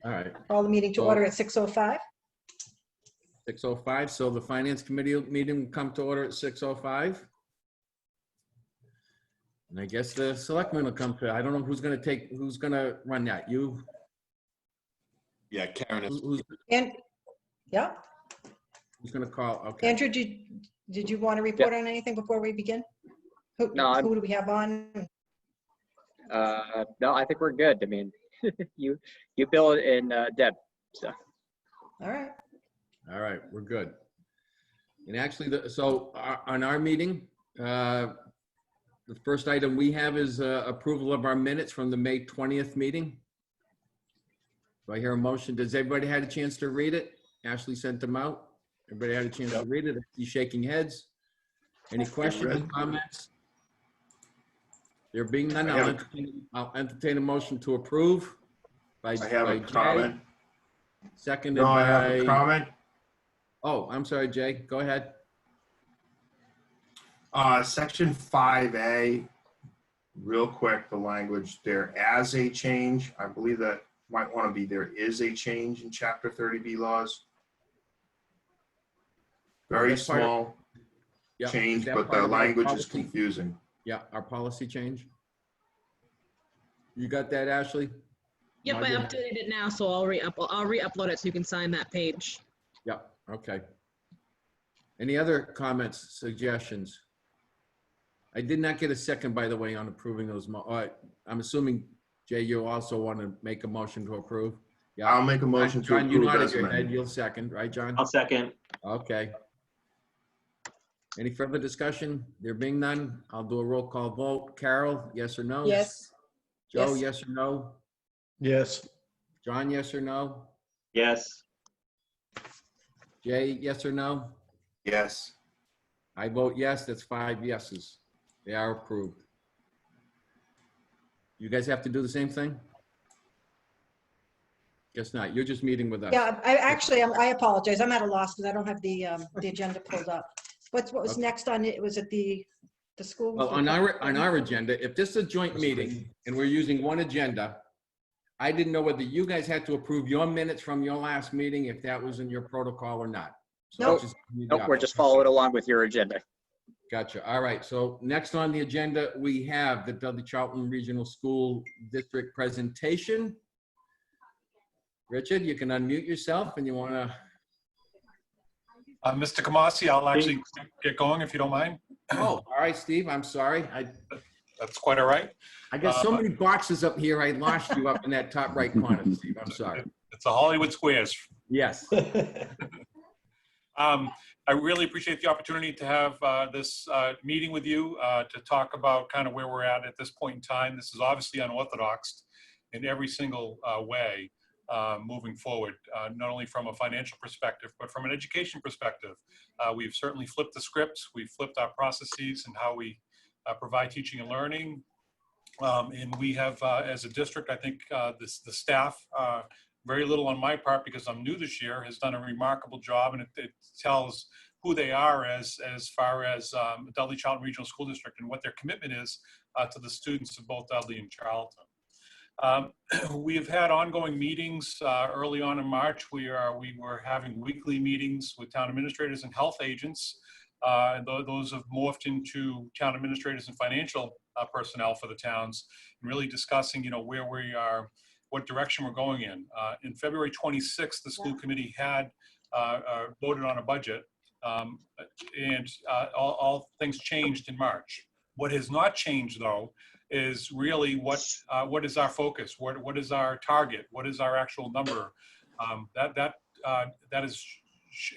All right, Call the meeting to So- order at 6:05. 6:05. So the finance committee meeting will come to order at 6:05. And I guess the selectmen will come to, I don't know who's going to run that. You? Yeah, Karen is. Who's And, yeah, going to call? Okay. Andrew, did you want to report on anything before we begin? No, Who do we have on? No, I think we're good. I mean, you Bill and Deb. So All right. All right, we're good. And actually, on our meeting, the first item we have is approval of our minutes from the May 20th meeting. Do I hear a motion? Does everybody had a chance to read it? Ashley sent them out. Everybody had a chance to read it? You shaking heads? Any questions, comments? There being none, I'll entertain a motion to approve. I have a comment. Seconded No, I have by, a comment. oh, I'm sorry, Jay, go ahead. Section 5A, real quick, the language there, as a change, I believe that might want to be there is a change in Chapter 30B laws. Very That's part of- small Yeah, change, is that but part the of our language is policy? confusing. Yeah, our policy change. You got that, Ashley? Yep, I Margaret? updated it now, so I'll re-upload it so you can sign that page. Yeah, okay. Any other comments, suggestions? I did not get a second, by the way, on approving those. I'm assuming, Jay, you also want to make a motion to approve? Yeah. I'll make a motion to John, you approve nodded as your head. amended. You'll second, right, John? I'll second. Okay. Any further discussion? There being none, I'll do a roll call vote. Carol, yes or no? Yes. Joe, Yes. yes or no? Yes. John, yes or no? Yes. Jay, yes or no? Yes. I vote yes. That's 5 yeses. They are approved. You guys have to do the same thing? Guess not. You're just meeting with us. Yeah, I apologize. I'm at a loss because I don't have the agenda pulled up. What was Okay. next on it? Was it the school? Well, on our agenda, if this is a joint meeting and we're using one agenda, I didn't know whether you guys had to approve your minutes from your last meeting, if that was in your protocol or not. So Nope. just- nope, we're just following along with your agenda. Gotcha. All right. So next on the agenda, we have the Dudley Charlton Regional School District presentation. Richard, you can unmute yourself and you want to, Mr. Kamasi, I'll actually get going if you don't mind. oh, all right, Steve, I'm sorry. That's quite all right. I got so many boxes up here, I lost you up in that top right corner, Steve. I'm sorry. It's a Hollywood Squares. Yes. I really appreciate the opportunity to have this meeting with you to talk about kind of where we're at this point in time. This is obviously unorthodox in every single way moving forward, not only from a financial perspective, but from an education perspective. We've certainly flipped the script. We've flipped our processes and how we provide teaching and learning. And we have, as a district, I think the staff, very little on my part because I'm new this year, has done a remarkable job, and it tells who they are as far as Dudley Charlton Regional School District and what their commitment is to the students of both Dudley and Charlton. We have had ongoing meetings early on in March. We were having weekly meetings with town administrators and health agents. And those have morphed into town administrators and financial personnel for the towns, and really discussing, where we are, what direction we're going in. In February 26th, the school committee had voted on a budget, and all things changed in March. What has not changed, though, is really what is our focus? What is our target? What is our actual number? That is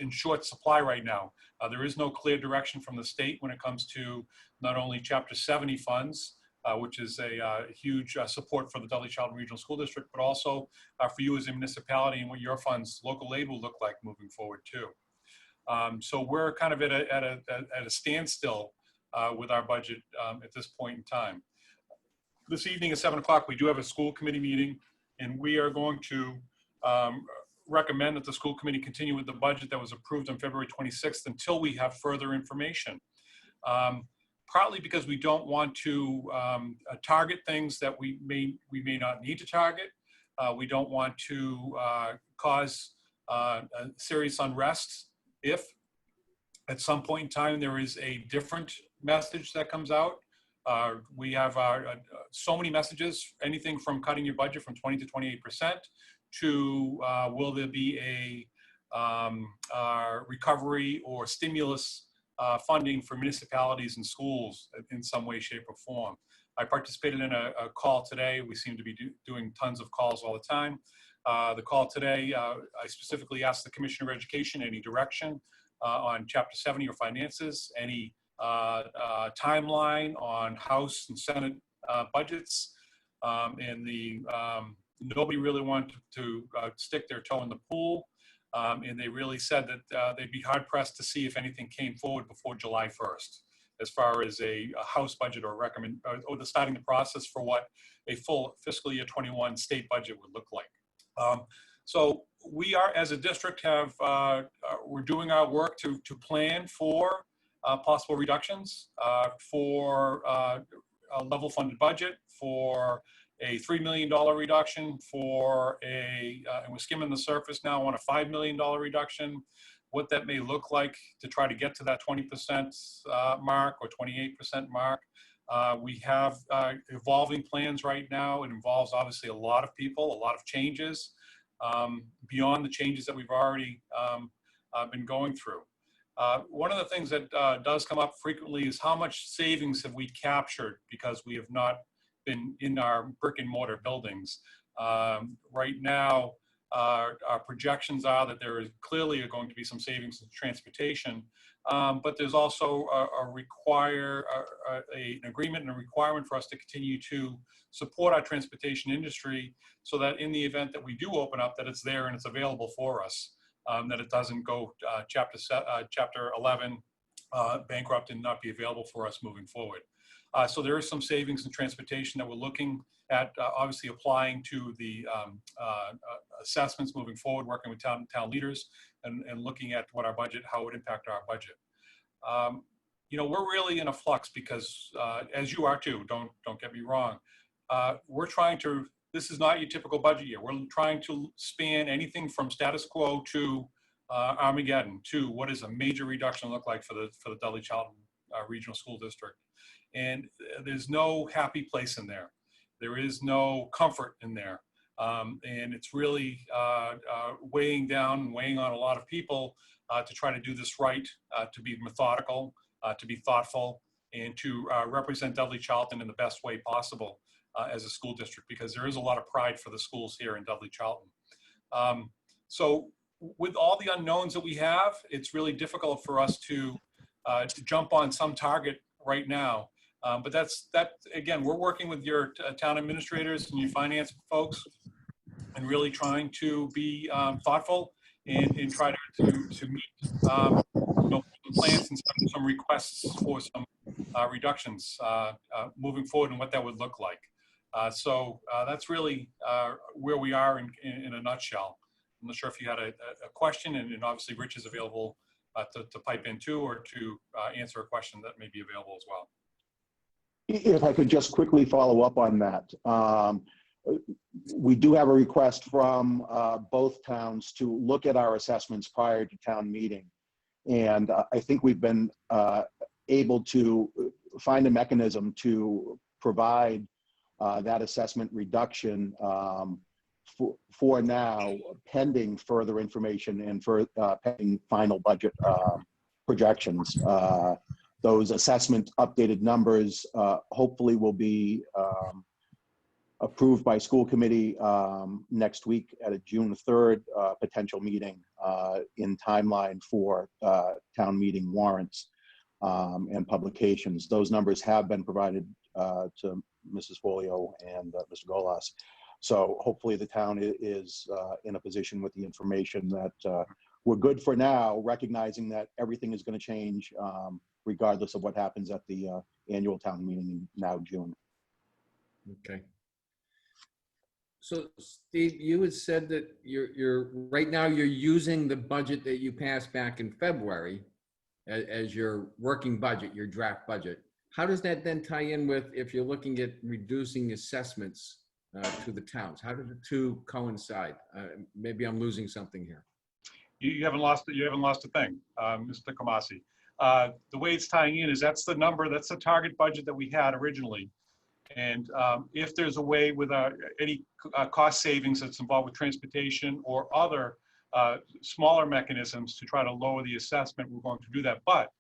in short supply right now. There is no clear direction from the state when it comes to not only Chapter 70 funds, which is a huge support for the Dudley Charlton Regional School District, but also for you as a municipality and what your funds, local aid, will look like moving forward too. So we're kind of at a standstill with our budget at this point in time. This evening at 7 o'clock, we do have a school committee meeting, and we are going to recommend that the school committee continue with the budget that was approved on February 26th until we have further information. Partly because we don't want to target things that we may not need to target, We don't want to cause a serious unrest if at some point in time there is a different message that comes out. We have so many messages, anything from cutting your budget from 20 to 28% to will there be a recovery or stimulus funding for municipalities and schools in some way, shape, or form. I participated in a call today. We seem to be doing tons of calls all the time. The call today, I specifically asked the Commissioner of Education any direction on Chapter 70 or finances, any timeline on House and Senate budgets, and nobody really wanted to stick their toe in the pool. And they really said that they'd be hard pressed to see if anything came forward before July 1st, as far as a House budget or the starting the process for what a full fiscal year 21 state budget would look like. So we are, as a district, we're doing our work to plan for possible reductions, for a level funded budget, for a $3 million reduction, and we're skimming the surface now on a $5 million reduction, what that may look like to try to get to that 20% mark or 28% mark. We have evolving plans right now. It involves obviously a lot of people, a lot of changes beyond the changes that we've already been going through. One of the things that does come up frequently is how much savings have we captured because we have not been in our brick and mortar buildings. Right now, our projections are that there is clearly going to be some savings in transportation, but there's also an agreement and a requirement for us to continue to support our transportation industry so that in the event that we do open up, that it's there and it's available for us, that it doesn't go Chapter 11 bankrupt and not be available for us moving forward. So there is some savings in transportation that we're looking at, obviously applying to the assessments moving forward, working with town leaders and looking at what our budget, how it would impact our budget. We're really in a flux because, as you are too, don't get me wrong, this is not your typical budget year. We're trying to span anything from status quo to Armageddon to what is a major reduction look like for the Dudley Charlton Regional School District. And there's no happy place in there. There is no comfort in there. And it's really weighing on a lot of people to try to do this right, to be methodical, to be thoughtful, and to represent Dudley Charlton in the best way possible as a school district, because there is a lot of pride for the schools here in Dudley Charlton. So with all the unknowns that we have, it's really difficult for us to jump on some target right now. But again, we're working with your town administrators and your finance folks and really trying to be thoughtful and try to meet plans and some requests for some reductions moving forward and what that would look like. So that's really where we are in a nutshell. I'm not sure if you had a question, and obviously Rich is available to pipe in too, or to answer a question that may be available as well. If I could just quickly follow up on that. We do have a request from both towns to look at our assessments prior to town meeting. And I think we've been able to find a mechanism to provide that assessment reduction for now, pending further information and for pending final budget projections. Those assessment updated numbers hopefully will be approved by school committee next week at a June 3rd potential meeting in timeline for town meeting warrants and publications. Those numbers have been provided to Mrs. Folio and Mr. Golas. So hopefully the town is in a position with the information that we're good for now, recognizing that everything is going to change regardless of what happens at the annual town meeting in now June. Okay. So Steve, you had said that you're right now you're using the budget that you passed back in February as your working budget, your draft budget. How does that then tie in with if you're looking at reducing assessments to the towns? How do the two coincide? Maybe I'm losing something here. You haven't lost it. You haven't lost a thing, Mr. Kamasi. The way it's tying in is that's the number, that's the target budget that we had originally. And if there's a way with any cost savings that's involved with transportation or other smaller mechanisms to try to lower the assessment, we're going to do that. But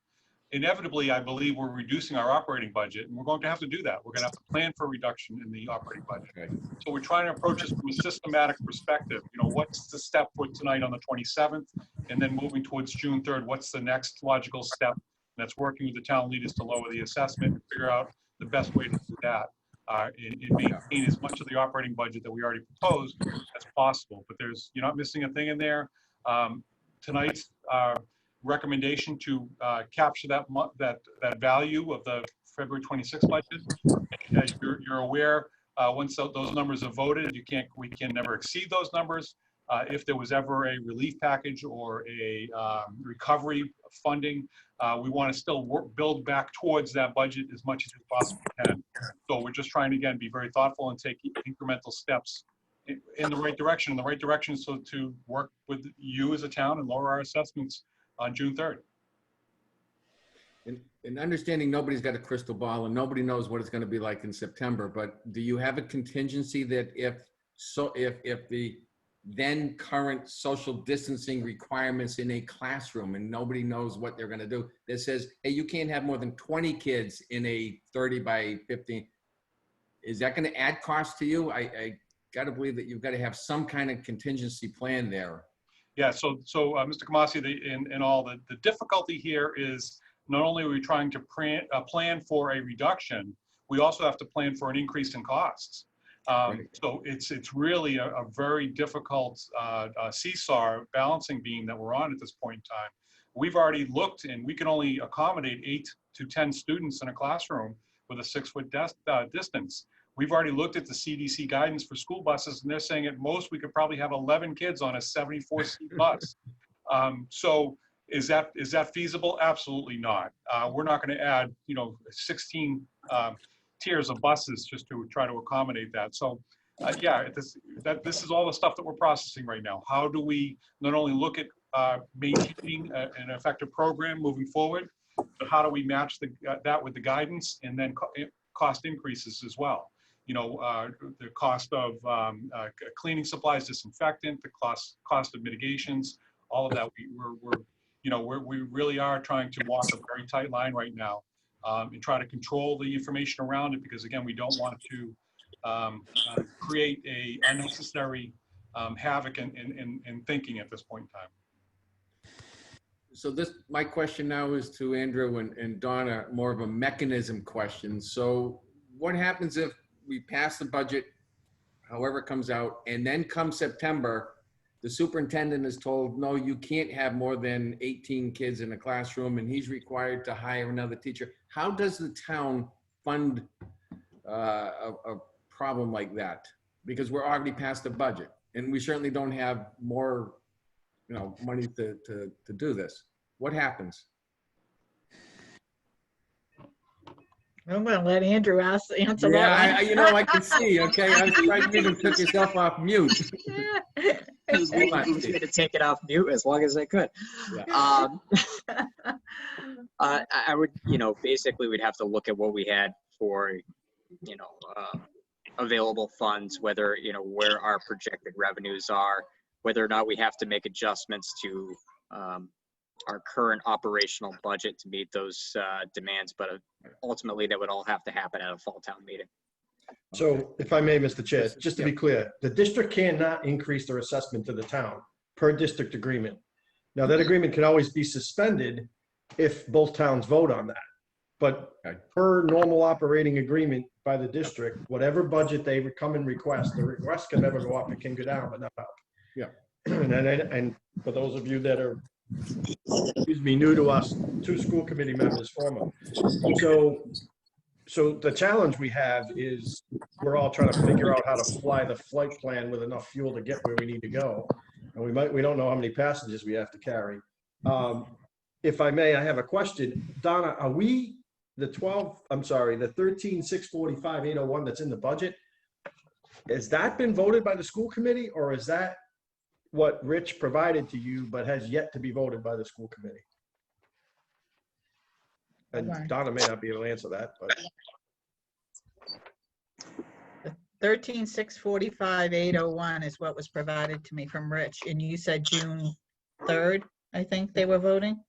inevitably, I believe we're reducing our operating budget, and we're going to have to do that. We're going to have to plan for a reduction in the operating budget. Okay. So we're trying to approach this from a systematic perspective. You know, what's the step for tonight on the 27th, and then moving towards June 3rd, what's the next logical step? And that's working with the town leaders to lower the assessment and figure out the best way to do that. And maintain as much of the operating budget that we already proposed as possible. But you're not missing a thing in there. Tonight's recommendation to capture that value of the February 26th budget. As you're aware, once those numbers are voted, we can never exceed those numbers. If there was ever a relief package or a recovery funding, we want to still build back towards that budget as much as we possibly can. So we're just trying to, again, be very thoughtful and take incremental steps in the right direction. And the right direction is to work with you as a town and lower our assessments on June 3rd. And understanding nobody's got a crystal ball and nobody knows what it's going to be like in September, but do you have a contingency that if the then current social distancing requirements in a classroom and nobody knows what they're going to do, that says, hey, you can't have more than 20 kids in a 30 by 15, is that going to add cost to you? I got to believe that you've got to have some kind of contingency plan there. Yeah, so Mr. Kamasi, the difficulty here is not only are we trying to plan for a reduction, we also have to plan for an increase in costs. So it's really a very difficult seesaw balancing beam that we're on at this point in time. We've already looked, and we can only accommodate 8 to 10 students in a classroom with a 6-foot distance. We've already looked at the CDC guidance for school buses, and they're saying at most we could probably have 11 kids on a 74-seat bus. So is that feasible? Absolutely not. We're not going to add 16 tiers of buses just to try to accommodate that. So yeah, this is all the stuff that we're processing right now. How do we not only look at maintaining an effective program moving forward, but how do we match that with the guidance and then cost increases as well? The cost of cleaning supplies, disinfectant, the cost of mitigations, all of that. We really are trying to walk a very tight line right now and try to control the information around it, because again, we don't want to create a unnecessary havoc in thinking at this point in time. So my question now is to Andrew and Donna, more of a mechanism question. So what happens if we pass the budget, however it comes out, and then come September, the superintendent is told, no, you can't have more than 18 kids in a classroom, and he's required to hire another teacher. How does the town fund a problem like that? Because we're already past the budget, and we certainly don't have more money to do this. What happens? I'm going to let Andrew answer that one. Yeah, I can see. Okay, I was trying to took yourself off mute. I was waiting for me to take it off mute as long as I could. Yeah. I would, basically we'd have to look at what we had for, available funds, whether, where our projected revenues are, whether or not we have to make adjustments to our current operational budget to meet those demands. But ultimately, that would all have to happen at a fall town meeting. So if I may, Mr. Chair, just to be clear, the district cannot increase their assessment to the town per district agreement. Now, that agreement can always be suspended if both towns vote on that. But per normal operating agreement by the district, whatever budget they would come and request, the request can never go up. It can go down, but not up. Yeah. And for those of you that are, new to us, 2 school committee members former. So the challenge we have is we're all trying to figure out how to fly the flight plan with enough fuel to get where we need to go. And we don't know how many passengers we have to carry. If I may, I have a question. Donna, are we the 13,645,801 that's in the budget? Has that been voted by the school committee, or is that what Rich provided to you but has yet to be voted by the school committee? And Okay. Donna may not be able to answer that, but 13,645,801 is what was provided to me from Rich, and you said June 3rd, I think they were voting?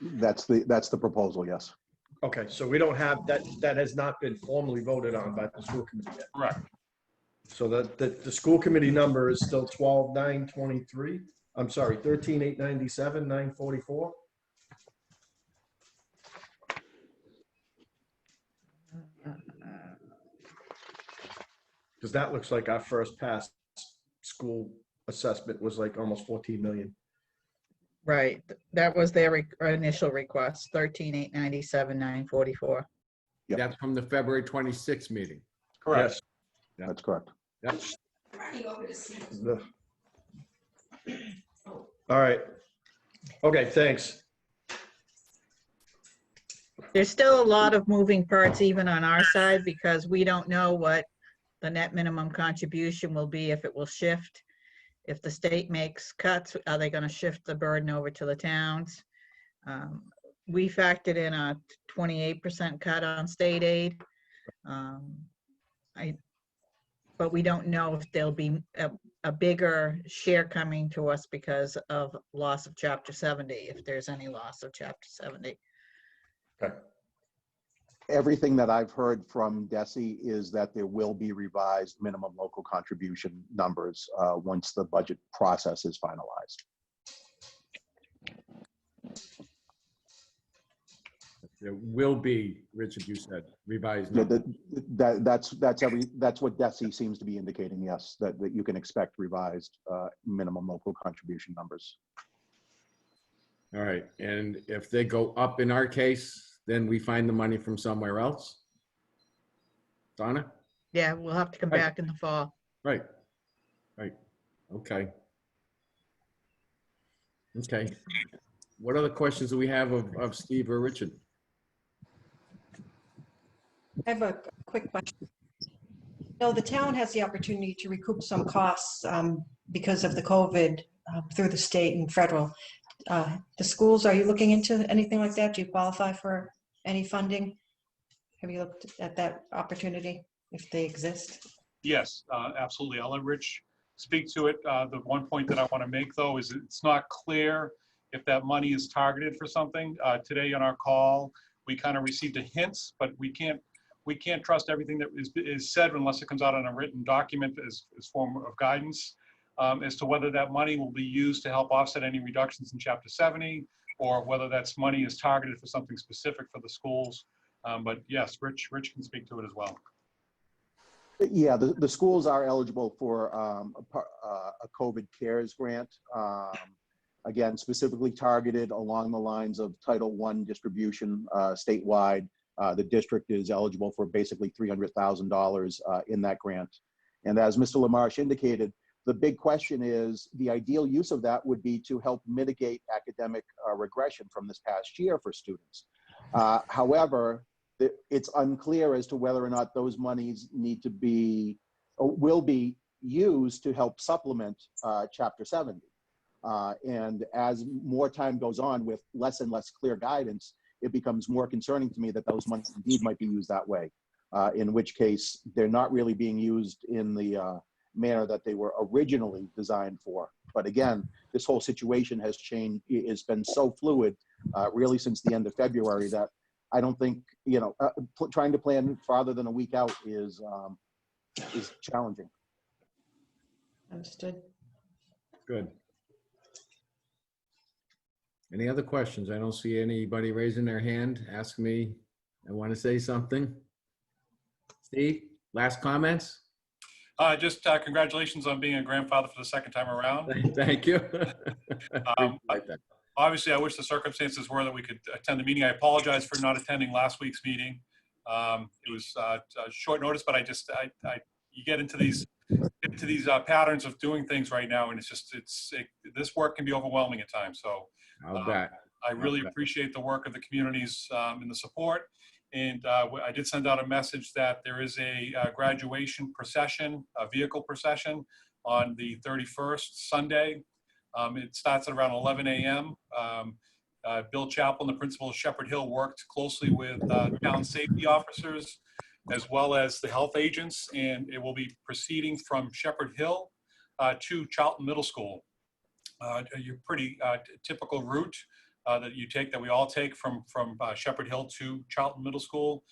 That's the proposal, yes. okay, so we don't have, that has not been formally voted on by the school committee yet. Correct. So the school committee number is still 12,923. I'm sorry, 13,897, 944. Because that looks like our first pass school assessment was like almost 14 million. Right, that was their initial request, 13,897, 944. Yep. That's from the February 26th meeting. Correct. Yes. That's correct. Yep. All right. Okay, thanks. There's still a lot of moving parts even on our side because we don't know what the net minimum contribution will be, if it will shift. If the state makes cuts, are they going to shift the burden over to the towns? We factored in a 28% cut on state aid. But we don't know if there'll be a bigger share coming to us because of loss of Chapter 70, if there's any loss of Chapter 70. Okay. Everything that I've heard from DESI is that there will be revised minimum local contribution numbers once the budget process is finalized. There will be, Richard, you said, revised. Yeah, numbers. that's what DESI seems to be indicating, yes, that you can expect revised minimum local contribution numbers. All right, and if they go up in our case, then we find the money from somewhere else? Donna? Yeah, we'll have to come Right. back in the fall. Right, right, okay. Okay. What other questions do we have of Steve or Richard? I have a quick question. No, the town has the opportunity to recoup some costs because of the COVID through the state and federal. The schools, are you looking into anything like that? Do you qualify for any funding? Have you looked at that opportunity, if they exist? Yes, absolutely. I'll let Rich speak to it. The one point that I want to make, though, is it's not clear if that money is targeted for something. Today on our call, we kind of received a hint, but we can't trust everything that is said unless it comes out on a written document as form of guidance as to whether that money will be used to help offset any reductions in Chapter 70, or whether that's money is targeted for something specific for the schools. But yes, Rich can speak to it as well. Yeah, the schools are eligible for a COVID CARES grant. Again, specifically targeted along the lines of Title I distribution statewide. The district is eligible for basically $300,000 in that grant. And as Mr. LaMarche indicated, the big question is the ideal use of that would be to help mitigate academic regression from this past year for students. However, it's unclear as to whether or not those monies need to be or will be used to help supplement Chapter 70. And as more time goes on with less and less clear guidance, it becomes more concerning to me that those monies indeed might be used that way, in which case they're not really being used in the manner that they were originally designed for. But again, this whole situation has changed. It's been so fluid really since the end of February that I don't think, trying to plan farther than a week out is challenging. Understood. Good. Any other questions? I don't see anybody raising their hand. Ask me. I want to say something. Steve, last comments? Just congratulations on being a grandfather for the second time around. Thank you. Appreciate that. Obviously, I wish the circumstances were that we could attend the meeting. I apologize for not attending last week's meeting. It was short notice, but you get into these patterns of doing things right now, and this work can be overwhelming at times. So I'll bet. I really appreciate the work of the communities and the support. And I did send out a message that there is a graduation procession, a vehicle procession on the 31st, Sunday. It starts at around 11 a.m. Bill Chaplin, the principal of Shepherd Hill, worked closely with town safety officers as well as the health agents, and it will be proceeding from Shepherd Hill to Charlton Middle School. Your pretty typical route that you take, that we all take from Shepherd Hill to Charlton Middle School.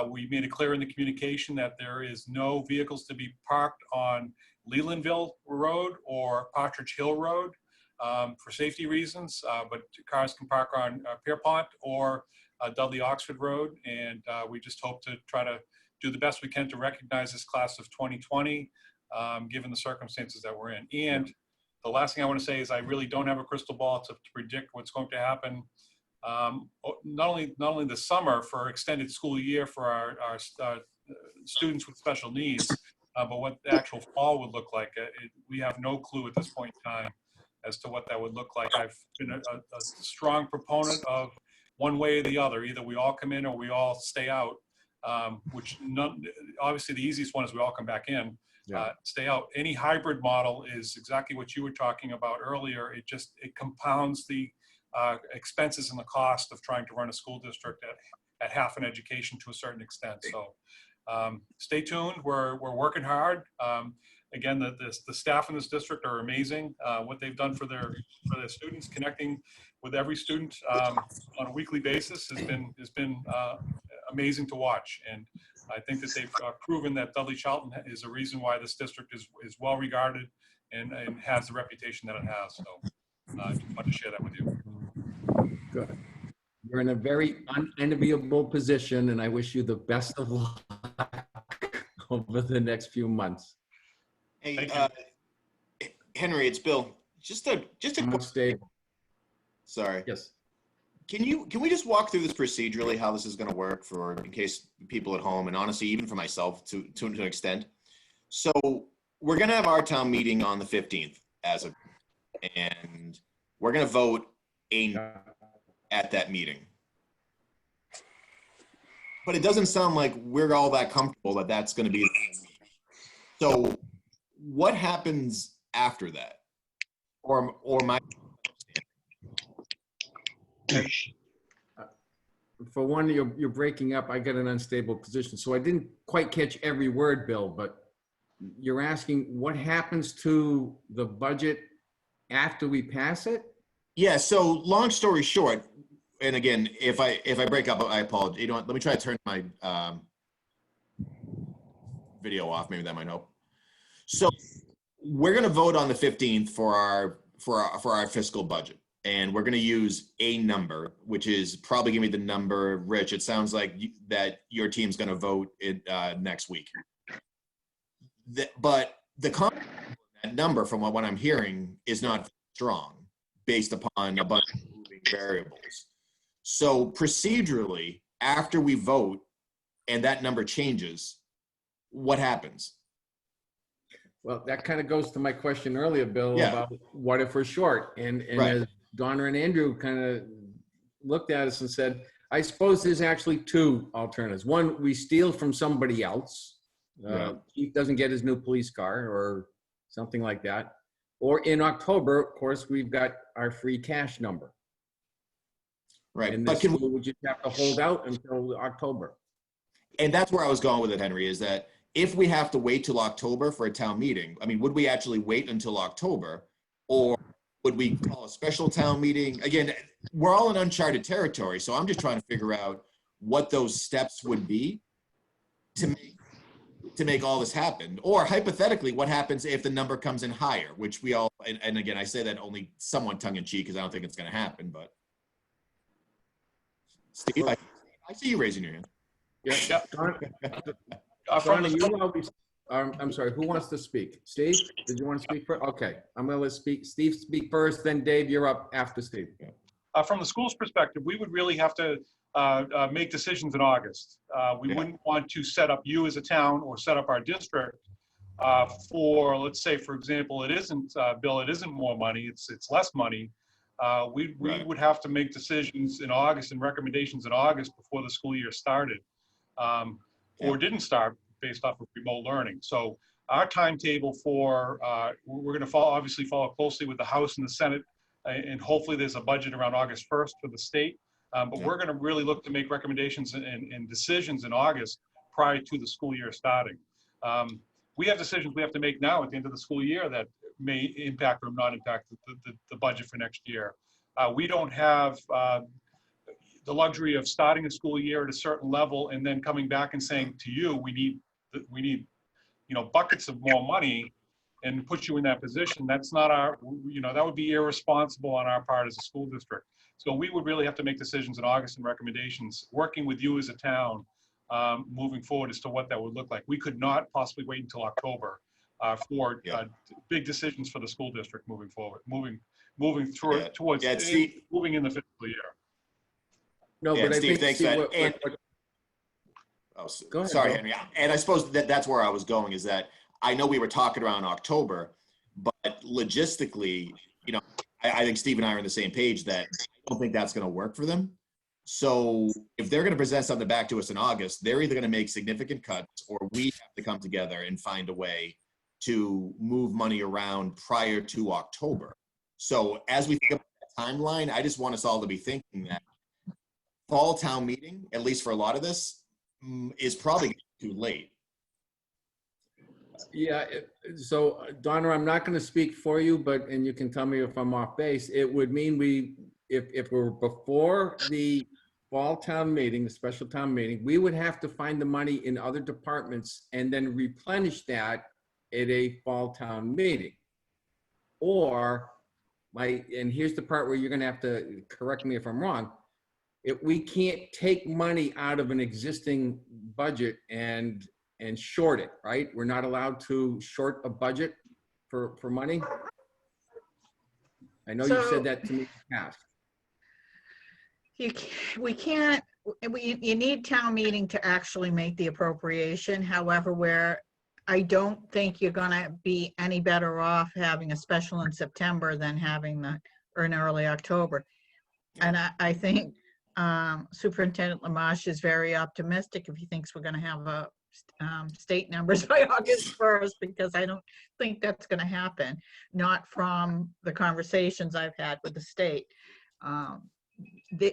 We made it clear in the communication that there is no vehicles to be parked on Lelandville Road or Partridge Hill Road for safety reasons, but cars can park on Pierpont or Dudley Oxford Road. And we just hope to try to do the best we can to recognize this class of 2020, given the circumstances that we're in. And the last thing I want to say is I really don't have a crystal ball to predict what's going to happen. Not only this summer for extended school year for our students with special needs, but what the actual fall would look like. We have no clue at this point in time as to what that would look like. I've been a strong proponent of one way or the other. Either we all come in or we all stay out, obviously the easiest one is we all come back in. Stay out. Any hybrid model is exactly what you were talking about earlier. It compounds the expenses and the cost of trying to run a school district at half an education to a certain extent. So stay tuned. We're working hard. Again, the staff in this district are amazing. What they've done for their students, connecting with every student on a weekly basis has been amazing to watch. And I think that they've proven that Dudley Charlton is a reason why this district is well regarded and has the reputation that it has. So I just wanted to share that with you. Good. You're in a very unenviable position, and I wish you the best of luck over the next few months. Hey, Henry, it's Bill. Just a quick. Stable. Sorry. Yes. Can we just walk through this procedurally, how this is going to work in case people at home, and honestly, even for myself to an extent. So we're going to have our town meeting on the 15th and we're going to vote at that meeting. But it doesn't sound like we're all that comfortable that that's going to be. So what happens after that? Or my. For one, you're breaking up. I got an unstable position. So I didn't quite catch every word, Bill, but you're asking what happens to the budget after we pass it? Yeah, so long story short, and again, if I break up, I apologize. You know what, let me try to turn my video off. Maybe that might help. So we're going to vote on the 15th for our fiscal budget. And we're going to use a number, which is probably going to be the number, Rich. It sounds like that your team's going to vote it next week. But the that number, from what I'm hearing, is not strong based upon a bunch of moving variables. So procedurally, after we vote and that number changes, what happens? Well, that kind of goes to my question earlier, Bill, Yeah. about what if we're short? And Right. as Donna and Andrew kind of looked at us and said, I suppose there's actually two alternatives. One, we steal from somebody else. Chief doesn't get his new police car or something like that. Or in October, of course, we've got our free cash number. Right. And But this school would just have to hold out until October. And that's where I was going with it, Henry, is that if we have to wait till October for a town meeting, I mean, would we actually wait until October, or would we call a special town meeting? Again, we're all in uncharted territory, so I'm just trying to figure out what those steps would be to make all this happen. Or hypothetically, what happens if the number comes in higher, which we all, and again, I say that only somewhat tongue in cheek because I don't think it's going to happen, but. Steve, I see you raising your hand. Yeah. From Donna, the you always, I'm sorry, who wants to speak? Steve, did you want to speak first? Okay, I'm going to let Steve speak first, then Dave, you're up after Steve. From the school's perspective, we would really have to make decisions in August. We wouldn't want to set up you as a town or set up our district for, let's say, for example, it isn't, Bill, it isn't more money, it's less money. We Right. would have to make decisions in August and recommendations in August before the school year started, or didn't start based off of remote learning. So our timetable for, we're going to obviously follow closely with the House and the Senate, and hopefully there's a budget around August 1st for the state. But we're going to really look to make recommendations and decisions in August prior to the school year starting. We have decisions we have to make now at the end of the school year that may impact or not impact the budget for next year. We don't have the luxury of starting a school year at a certain level and then coming back and saying to you, we need buckets of more money and put you in that position. That's not our, that would be irresponsible on our part as a school district. So we would really have to make decisions in August and recommendations, working with you as a town, moving forward as to what that would look like. We could not possibly wait until October for big decisions for the school district moving forward, moving towards moving in the fiscal year. No, Yeah, but I Steve, think, thanks Steve, for that. Go ahead, Sorry, Bill. Henry. And I suppose that's where I was going, is that I know we were talking around October, but logistically, I think Steve and I are on the same page that I don't think that's going to work for them. So if they're going to present something back to us in August, they're either going to make significant cuts or we have to come together and find a way to move money around prior to October. So as we think about that timeline, I just want us all to be thinking that fall town meeting, at least for a lot of this, is probably too late. Yeah, so Donna, I'm not going to speak for you, and you can tell me if I'm off base. It would mean if we're before the fall town meeting, the special town meeting, we would have to find the money in other departments and then replenish that at a fall town meeting. Or, and here's the part where you're going to have to correct me if I'm wrong. If we can't take money out of an existing budget and short it, right? We're not allowed to short a budget for money. I know you've said that to me in the past. You need town meeting to actually make the appropriation. However, where I don't think you're gonna be any better off having a special in September than having or in early October. And I think Superintendent Lamache is very optimistic if he thinks we're gonna have state numbers by August 1st, because I don't think that's going to happen. Not from the conversations I've had with the state.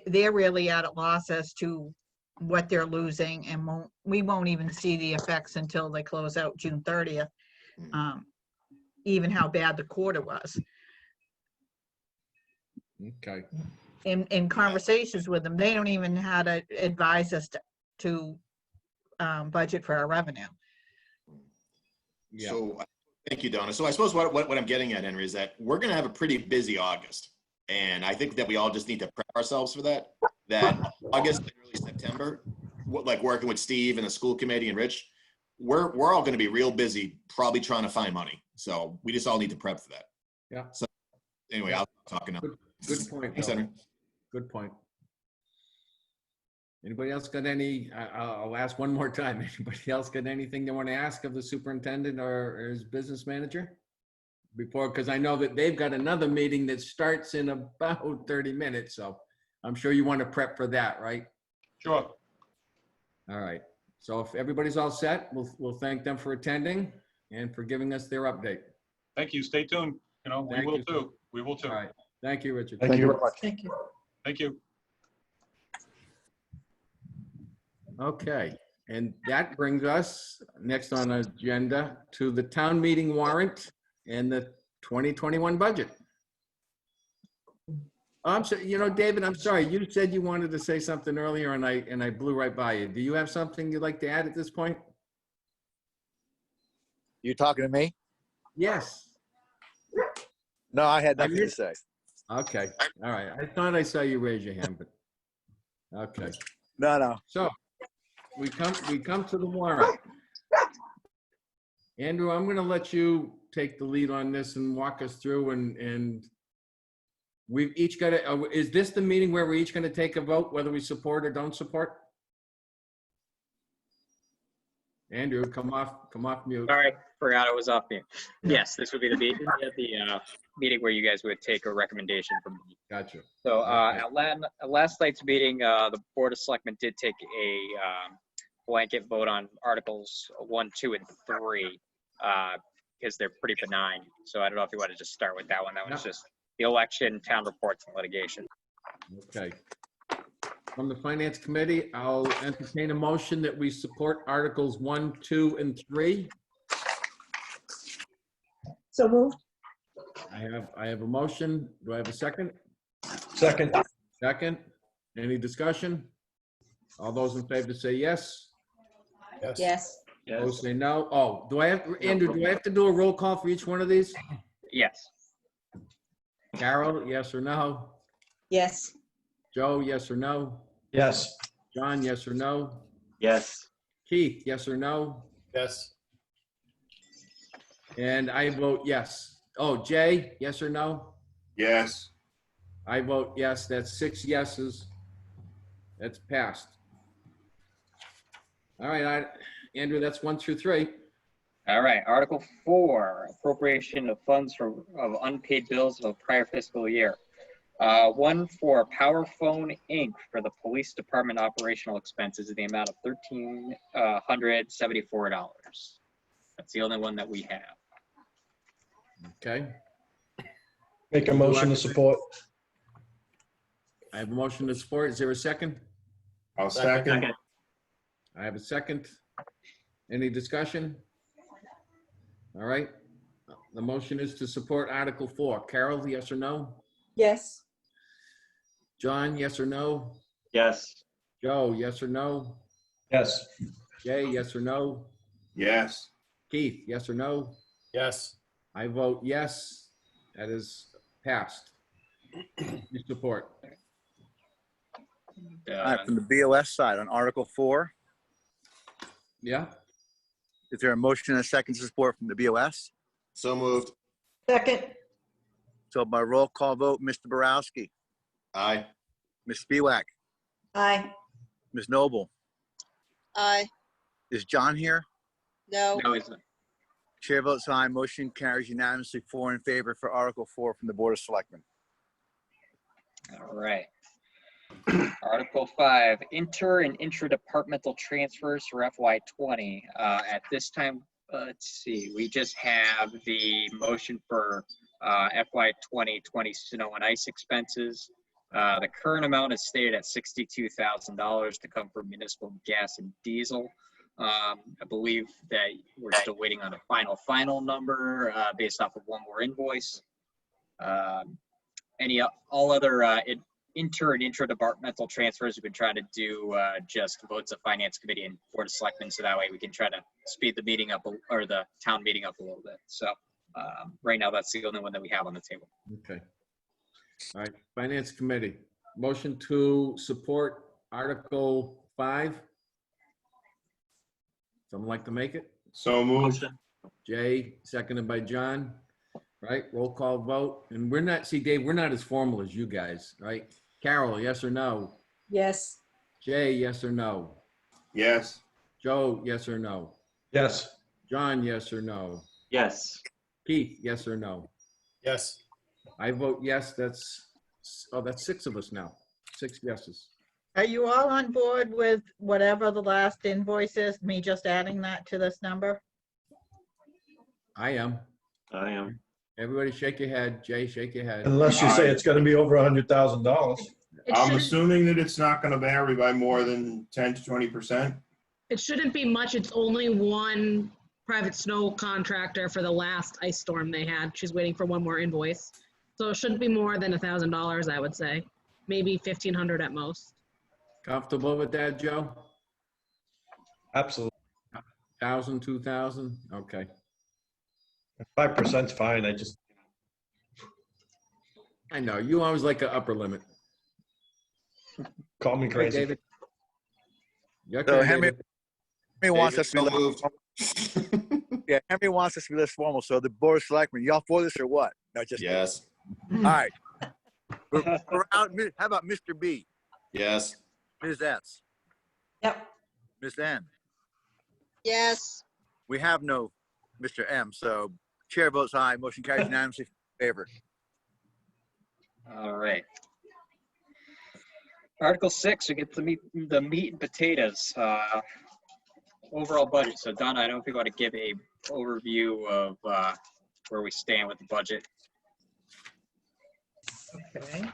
They're really at a loss as to what they're losing, and we won't even see the effects until they close out June 30th, even how bad the quarter was. Okay. In conversations with them, they don't even know how to advise us to budget for our revenue. Yeah. So thank you, Donna. So I suppose what I'm getting at, Henry, is that we're going to have a pretty busy August. And I think that we all just need to prep ourselves for that August and early September, like working with Steve and the school committee and Rich, we're all going to be real busy, probably trying to find money. So we just all need to prep for that. Yeah. So anyway, I'll talk now. Good point. Thanks, Bill. Henry. Good point. Anybody else got any, I'll ask one more time. Anybody else got anything they want to ask of the superintendent or his business manager? Because I know that they've got another meeting that starts in about 30 minutes. So I'm sure you want to prep for that, right? Sure. All right. So if everybody's all set, we'll thank them for attending and for giving us their update. Thank you. Stay tuned. We will too. We will too. All right. Thank you, Richard. Thank you very much. Thank you. Thank you. Okay, and that brings us next on the agenda to the town meeting warrant and the 2021 budget. I'm sorry, David, I'm sorry. You said you wanted to say something earlier and I blew right by you. Do you have something you'd like to add at this point? You talking to me? Yes. No, I had nothing to say. Okay, all right. I thought I saw you raise your hand, but, okay. No. So we come to the warrant. Andrew, I'm going to let you take the lead on this and walk us through, and we've each got to, is this the meeting where we're each going to take a vote whether we support or don't support? Andrew, come off mute. Sorry, forgot I was off mute. Yes, this would be the meeting where you guys would take a recommendation from me. Gotcha. So Okay. at last night's meeting, the Board of Selectmen did take a blanket vote on Articles 1, 2, and 3 because they're pretty benign. So I don't know if you want to just start with that one. That one's just the election, town reports, and litigation. Okay. From the Finance Committee, I'll entertain a motion that we support Articles 1, 2, and 3. So moved. I have a motion. Do I have a second? Second. Second. Any discussion? All those in favor say yes. Yes. Opposed say no. Oh, Andrew, do I have to do a roll call for each one of these? Yes. Carol, yes or no? Yes. Joe, yes or no? Yes. John, yes or no? Yes. Keith, yes or no? Yes. And I vote yes. Oh, Jay, yes or no? Yes. I vote yes. That's 6 yeses. That's passed. All right, Andrew, that's 1 through 3. All right, Article 4, appropriation of funds of unpaid bills of a prior fiscal year. One for Power Phone Inc. for the police department operational expenses in the amount of $1,374. That's the only one that we have. Okay. Make a motion to support. I have a motion to support. Is there a second? I'll second. I have a second. Any discussion? All right. The motion is to support Article 4. Carol, yes or no? Yes. John, yes or no? Yes. Joe, yes or no? Yes. Jay, yes or no? Yes. Keith, yes or no? Yes. I vote yes. That is passed. You support. All right, from the BOS side on Article 4, Yeah? is there a motion and a second to support from the BOS? So moved. Second. So by roll call vote, Mr. Borowski, Aye. Ms. Spiewak, Aye. Ms. Noble, Aye. is John here? No. No, it's not. Chair votes aye, motion carries unanimously 4 in favor for Article 4 from the Board of Selectmen. All right. Article 5, inter and intra-departmental transfers for FY20. At this time, let's see, we just have the motion for FY 2020 snow and ice expenses. The current amount is stated at $62,000 to come from municipal gas and diesel. I believe that we're still waiting on a final number based off of one more invoice. All other inter and intra-departmental transfers we've been trying to do just votes of Finance Committee and Board of Selectmen, so that way we can try to speed the meeting up or the town meeting up a little bit. So right now, that's the only one that we have on the table. Okay. All right, Finance Committee, motion to support Article 5. Someone like to make it? So moved. Jay, seconded by John. Right, roll call vote. And we're not, see, Dave, we're not as formal as you guys, right? Carol, yes or no? Yes. Jay, yes or no? Yes. Joe, yes or no? Yes. John, yes or no? Yes. Keith, yes or no? Yes. I vote yes. That's 6 of us now. 6 yeses. Are you all on board with whatever the last invoice is, me just adding that to this number? I am. I am. Everybody shake your head. Jay, shake your head. Unless you say it's gonna be over $100,000. It I'm shouldn't, assuming that it's not going to vary by more than 10 to 20%. it shouldn't be much. It's only one private snow contractor for the last ice storm they had. She's waiting for one more invoice. So it shouldn't be more than $1,000, I would say. Maybe 1,500 at most. Comfortable with that, Joe? Absolutely. 1,000, 2,000? Okay. 5%'s fine. I know. You always like an upper limit. Call me Hey, crazy. David. You So okay, Henry David? wants us to be So moved. yeah, Henry wants us to be less formal. So the Board of Selectmen, y'all for this or what? No, just Yes. all right. We're out. How about Mr. B, Yes. Ms. S, Yep. Ms. N, yes, We have no Mr. M, so chair votes aye. Motion carries unanimously in favor. All right. Article 6, we get the meat and potatoes. Overall budget. So Donna, I don't know if you want to give a overview of where we stand with the budget. Okay.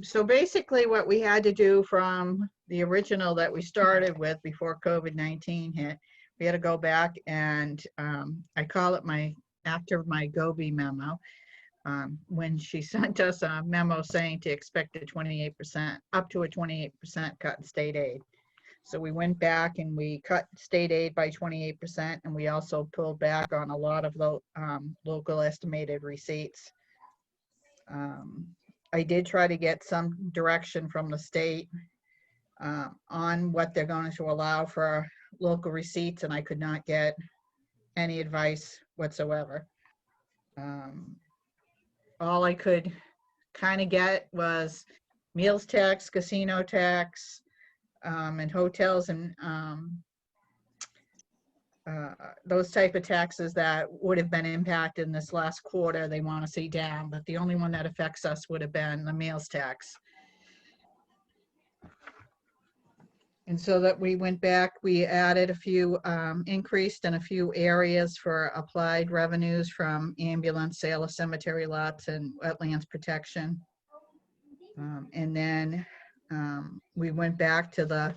So basically what we had to do from the original that we started with before COVID-19 hit, we had to go back and I call it after my Gobi memo, when she sent us a memo saying to expect a 28%, up to a 28% cut in state aid. So we went back and we cut state aid by 28%, and we also pulled back on a lot of local estimated receipts. I did try to get some direction from the state on what they're going to allow for local receipts, and I could not get any advice whatsoever. All I could kind of get was meals tax, casino tax, and hotels and those type of taxes that would have been impacted in this last quarter, they want to see down, but the only one that affects us would have been the meals tax. And so that we went back, we added a few, increased in a few areas for applied revenues from ambulance, sale of cemetery lots, and wetlands protection. And then we went back to the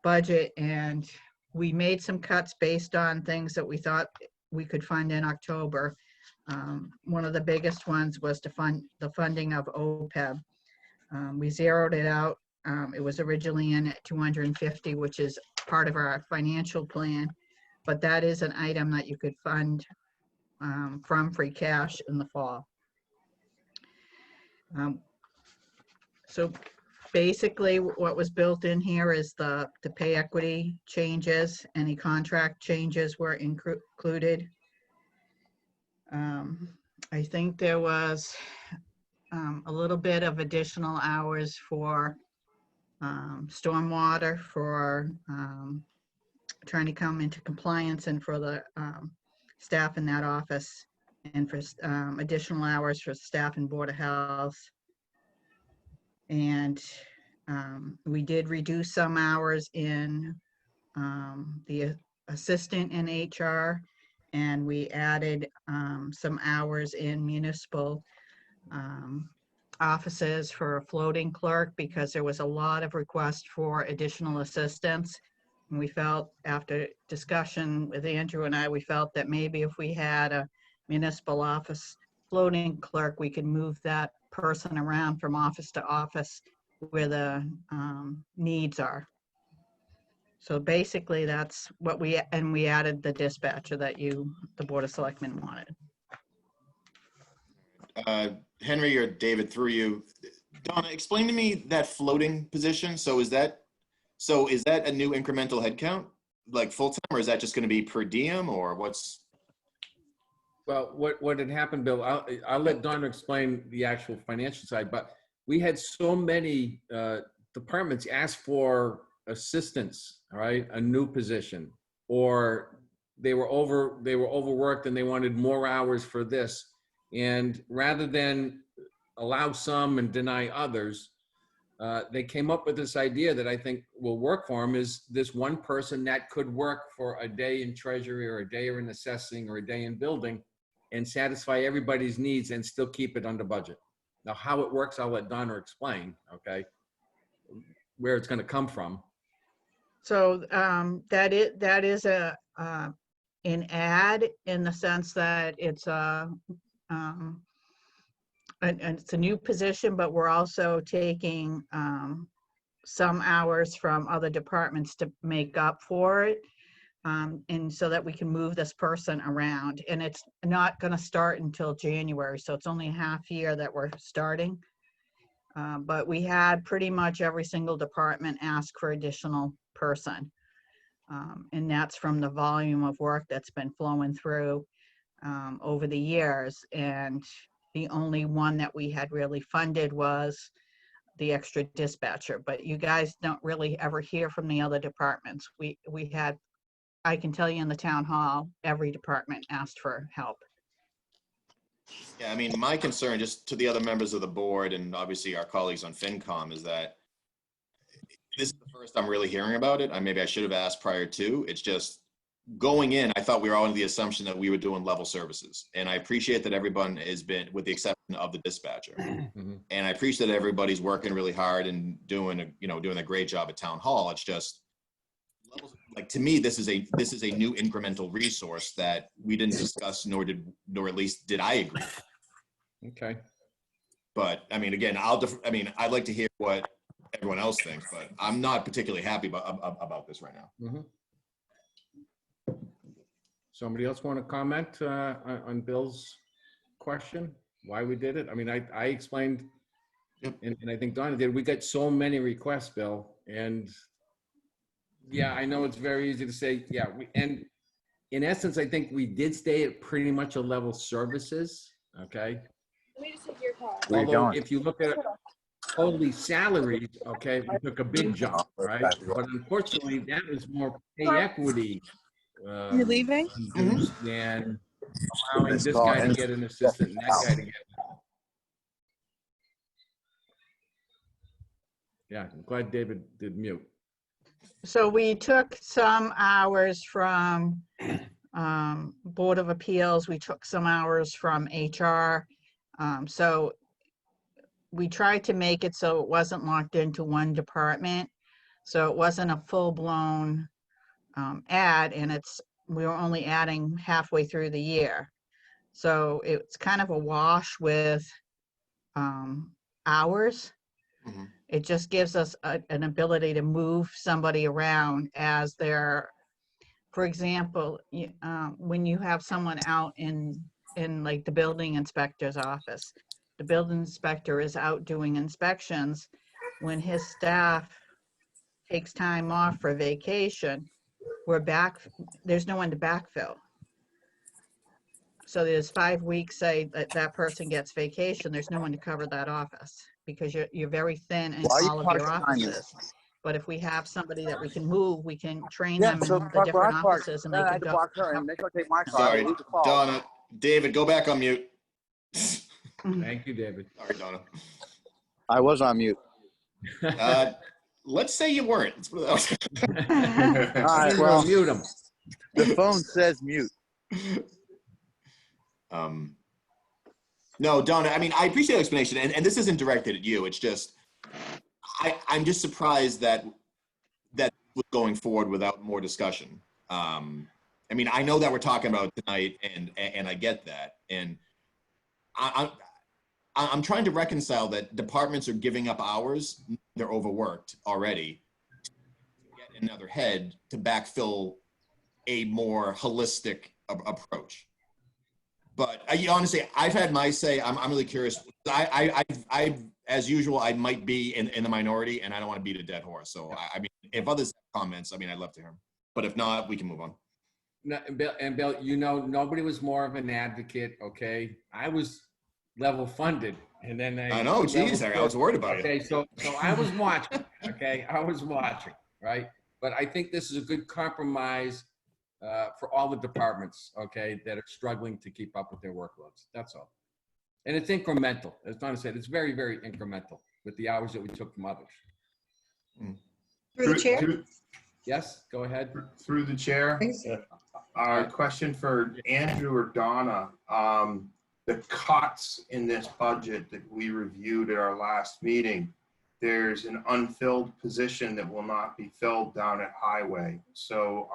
budget and we made some cuts based on things that we thought we could fund in October. One of the biggest ones was to fund the funding of OPEB. We zeroed it out. It was originally in at 250, which is part of our financial plan, but that is an item that you could fund from free cash in the fall. So basically what was built in here is the pay equity changes. Any contract changes were included. I think there was a little bit of additional hours for stormwater, for trying to come into compliance, and for the staff in that office, and for additional hours for staff and Board of Health. And we did reduce some hours in the assistant in HR, and we added some hours in municipal offices for a floating clerk, because there was a lot of requests for additional assistance. And we felt, after discussion with Andrew and I, we felt that maybe if we had a municipal office floating clerk, we could move that person around from office to office where the needs are. So basically that's what we added the dispatcher that the Board of Selectmen wanted. Henry or David, through you, Donna, explain to me that floating position. So is that a new incremental headcount, like full-time, or is that just going to be per diem, or what's? Well, what had happened, Bill, I'll let Donna explain the actual financial side, but we had so many departments ask for assistance, all right, a new position, or they were overworked and they wanted more hours for this. And rather than allow some and deny others, they came up with this idea that I think will work for them, is this one person that could work for a day in treasury, or a day in assessing, or a day in building, and satisfy everybody's needs and still keep it under budget. Now, how it works, I'll let Donna explain, okay, where it's going to come from. So that is an ad, in the sense that it's it's a new position, but we're also taking some hours from other departments to make up for it. And so that we can move this person around, and it's not going to start until January. So it's only a half year that we're starting. But we had pretty much every single department ask for additional person. And that's from the volume of work that's been flowing through over the years. And the only one that we had really funded was the extra dispatcher, but you guys don't really ever hear from the other departments. We had, I can tell you in the town hall, every department asked for help. Yeah, I mean, my concern, just to the other members of the board and obviously our colleagues on FinCom, is that this is the first I'm really hearing about it. Maybe I should have asked prior to. It's just going in, I thought we were all under the assumption that we were doing level services. And I appreciate that everyone has been, with the exception of the dispatcher. And I appreciate that everybody's working really hard and doing a great job at town hall. It's just, like, to me, this is a new incremental resource that we didn't discuss, nor at least did I agree. Okay. But I mean, again, I'd like to hear what everyone else thinks, but I'm not particularly happy about this right now. Somebody else want to comment on Bill's question? Why we did it? I mean, I explained, and I think Donna did. We got so many requests, Bill, and yeah, I know it's very easy to say, yeah. And in essence, I think we did stay at pretty much a level services. Okay. Let me just take your car. Where you Although going? if you look at totally salaries, okay, we took a big jump, right? But unfortunately, that was more pay equity. You leaving? Induced than allowing this guy to get an assistant and that guy to get. Yeah, I'm glad David did mute. So we took some hours from Board of Appeals. We took some hours from HR. So we tried to make it so it wasn't locked into one department. So it wasn't a full-blown ad, and we were only adding halfway through the year. So it's kind of a wash with hours. It just gives us an ability to move somebody around as they're, for example, when you have someone out in like the building inspector's office, the building inspector is out doing inspections. When his staff takes time off for vacation, there's no one to backfill. So there's 5 weeks, say that person gets vacation, there's no one to cover that office because you're very thin in all of your offices. But if we have somebody that we can move, we can train them in the different offices and they can go. Sorry, Donna. David, go back on mute. Thank you, David. Sorry, Donna. I was on mute. Let's say you weren't. Let's put it that way. All right, well, Mute him. the phone says mute. No, Donna, I mean, I appreciate the explanation, and this isn't directed at you. It's just, I'm just surprised that was going forward without more discussion. I mean, I know that we're talking about tonight, and I get that, and I'm trying to reconcile that departments are giving up hours, they're overworked already, to get another head to backfill a more holistic approach. But honestly, I've had my say. I'm really curious. I as usual, I might be in the minority, and I don't want to beat a dead horse. So I mean, if others have comments, I mean, I'd love to hear them. But if not, we can move on. No, Bill, you know, nobody was more of an advocate. Okay, I was level funded, and then I know, geez, I was worried about it. Okay, so I was watching. Okay, I was watching, right? But I think this is a good compromise for all the departments, okay, that are struggling to keep up with their workloads. That's all. And it's incremental. As Donna said, it's very, very incremental with the hours that we took from others. Through the chair? Yes, go ahead. Through the chair. Question for Andrew or Donna. The cuts in this budget that we reviewed at our last meeting, there's an unfilled position that will not be filled down at Highway. So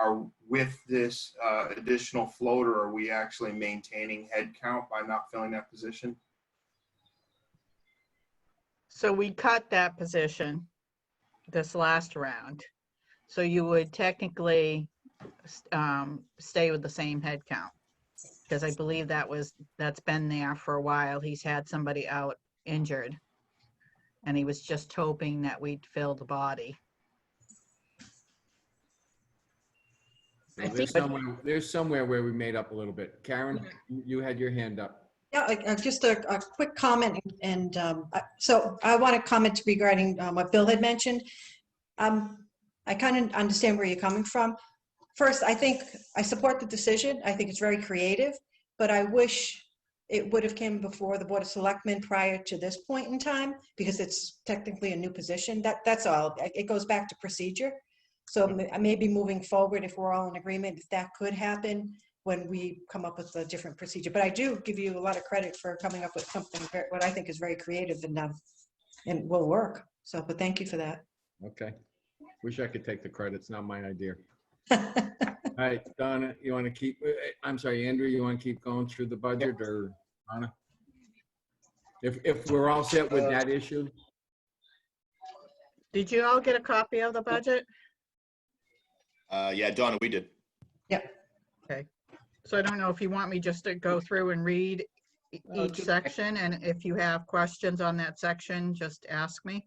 with this additional floater, are we actually maintaining head count by not filling that position? So we cut that position this last round. So you would technically stay with the same head count. Because I believe that's been there for a while. He's had somebody out injured. And he was just hoping that we'd fill the body. So there's somewhere where we made up a little bit. Karen, you had your hand up. Yeah, just a quick comment, and so I want to comment regarding what Bill had mentioned. I kind of understand where you're coming from. First, I think I support the decision. I think it's very creative, but I wish it would have came before the Board of Selectmen prior to this point in time, because it's technically a new position. That's all. It goes back to procedure. So maybe moving forward, if we're all in agreement, if that could happen when we come up with a different procedure. But I do give you a lot of credit for coming up with something what I think is very creative and will work. So, but thank you for that. Okay. Wish I could take the credit. It's not my idea. All right, Donna, you want to keep, I'm sorry, Andrew, you want to keep going through the budget, or Donna? If we're all set with that issue? Did you all get a copy of the budget? Yeah, Donna, we did. Okay. So I don't know if you want me just to go through and read each section, and if you have questions on that section, just ask me.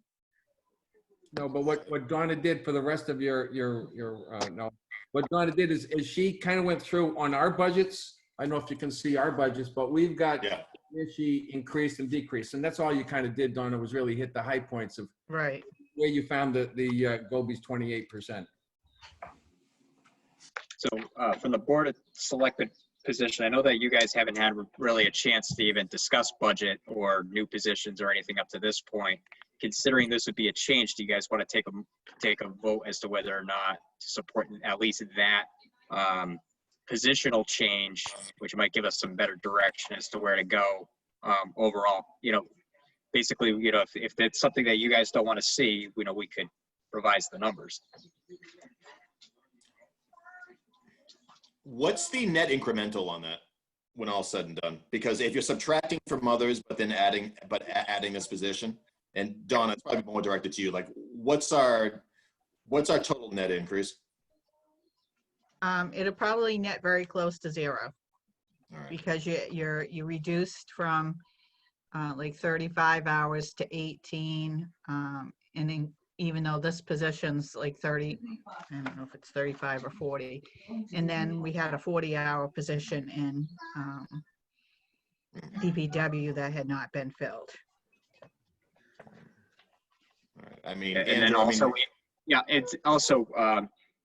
No, but what Donna did for the rest of no, what Donna did is she kind of went through on our budgets. I don't know if you can see our budgets, but we've got, where she increased and decreased. And that's all you kind of did, Donna, was really hit the high points of right where you found the Gobi's 28%. So from the Board of Selectmen position, I know that you guys haven't had really a chance to even discuss budget or new positions or anything up to this point. Considering this would be a change, do you guys want to take a vote as to whether or not to support at least that positional change, which might give us some better direction as to where to go overall? Basically, if it's something that you guys don't want to see, we could revise the numbers. What's the net incremental on that when all's said and done? Because if you're subtracting from others, but then adding this position, and Donna, it's probably more directed to you, like what's our total net increase? It'll probably net very close to zero. All right. Because you reduced from like 35 hours to 18, and then even though this position's like 30, I don't know if it's 35 or 40, and then we had a 40-hour position in DPW that had not been filled. All right. I mean, and then also, it's also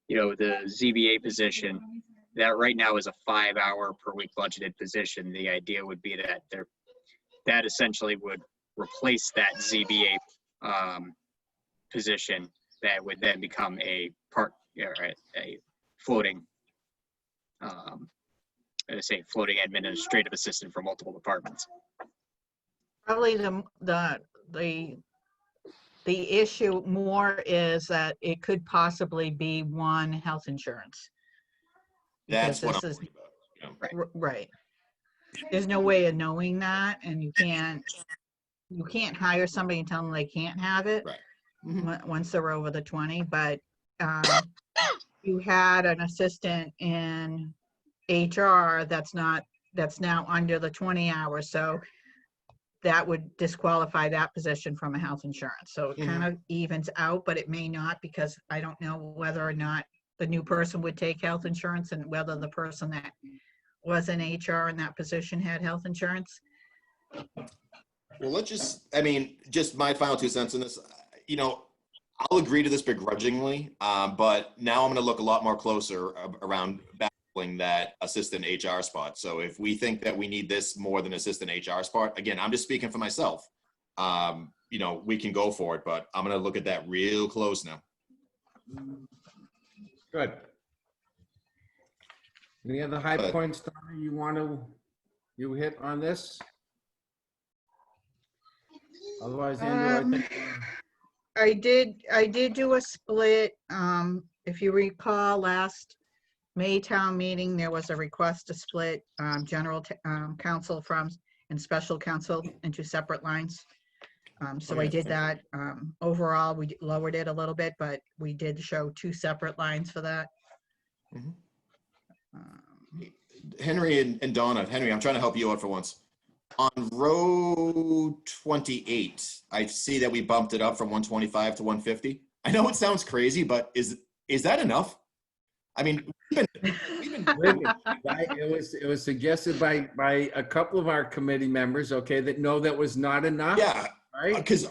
the ZBA position that right now is a 5-hour per week budgeted position. The idea would be that essentially would replace that ZBA position that would then become a floating floating administrative assistant for multiple departments. Probably the issue more is that it could possibly be one health insurance. That's what this I'm is worried about. right. There's no way of knowing that, and you can't hire somebody and tell them they can't have it. Right. Once they're over the 20, but you had an assistant in HR that's now under the 20 hours, so that would disqualify that position from a health insurance. So it kind of evens out, but it may not, because I don't know whether or not the new person would take health insurance and whether the person that was in HR in that position had health insurance. Well, just my final 2 cents on this. I'll agree to this begrudgingly, but now I'm going to look a lot more closer around battling that assistant HR spot. So if we think that we need this more than assistant HR spot, again, I'm just speaking for myself. We can go for it, but I'm going to look at that real close now. Good. Any other high points, Donna, you hit on this? Otherwise, Andrew, I did do a split. If you recall, last May town meeting, there was a request to split general counsel and special counsel into separate lines. So I did that. Overall, we lowered it a little bit, but we did show 2 separate lines for that. Henry and Donna. Henry, I'm trying to help you out for once. On row 28, I see that we bumped it up from 125 to 150. I know it sounds crazy, but is that enough? I mean, It was suggested by a couple of our committee members, okay, that no, that was not enough. yeah, Right? because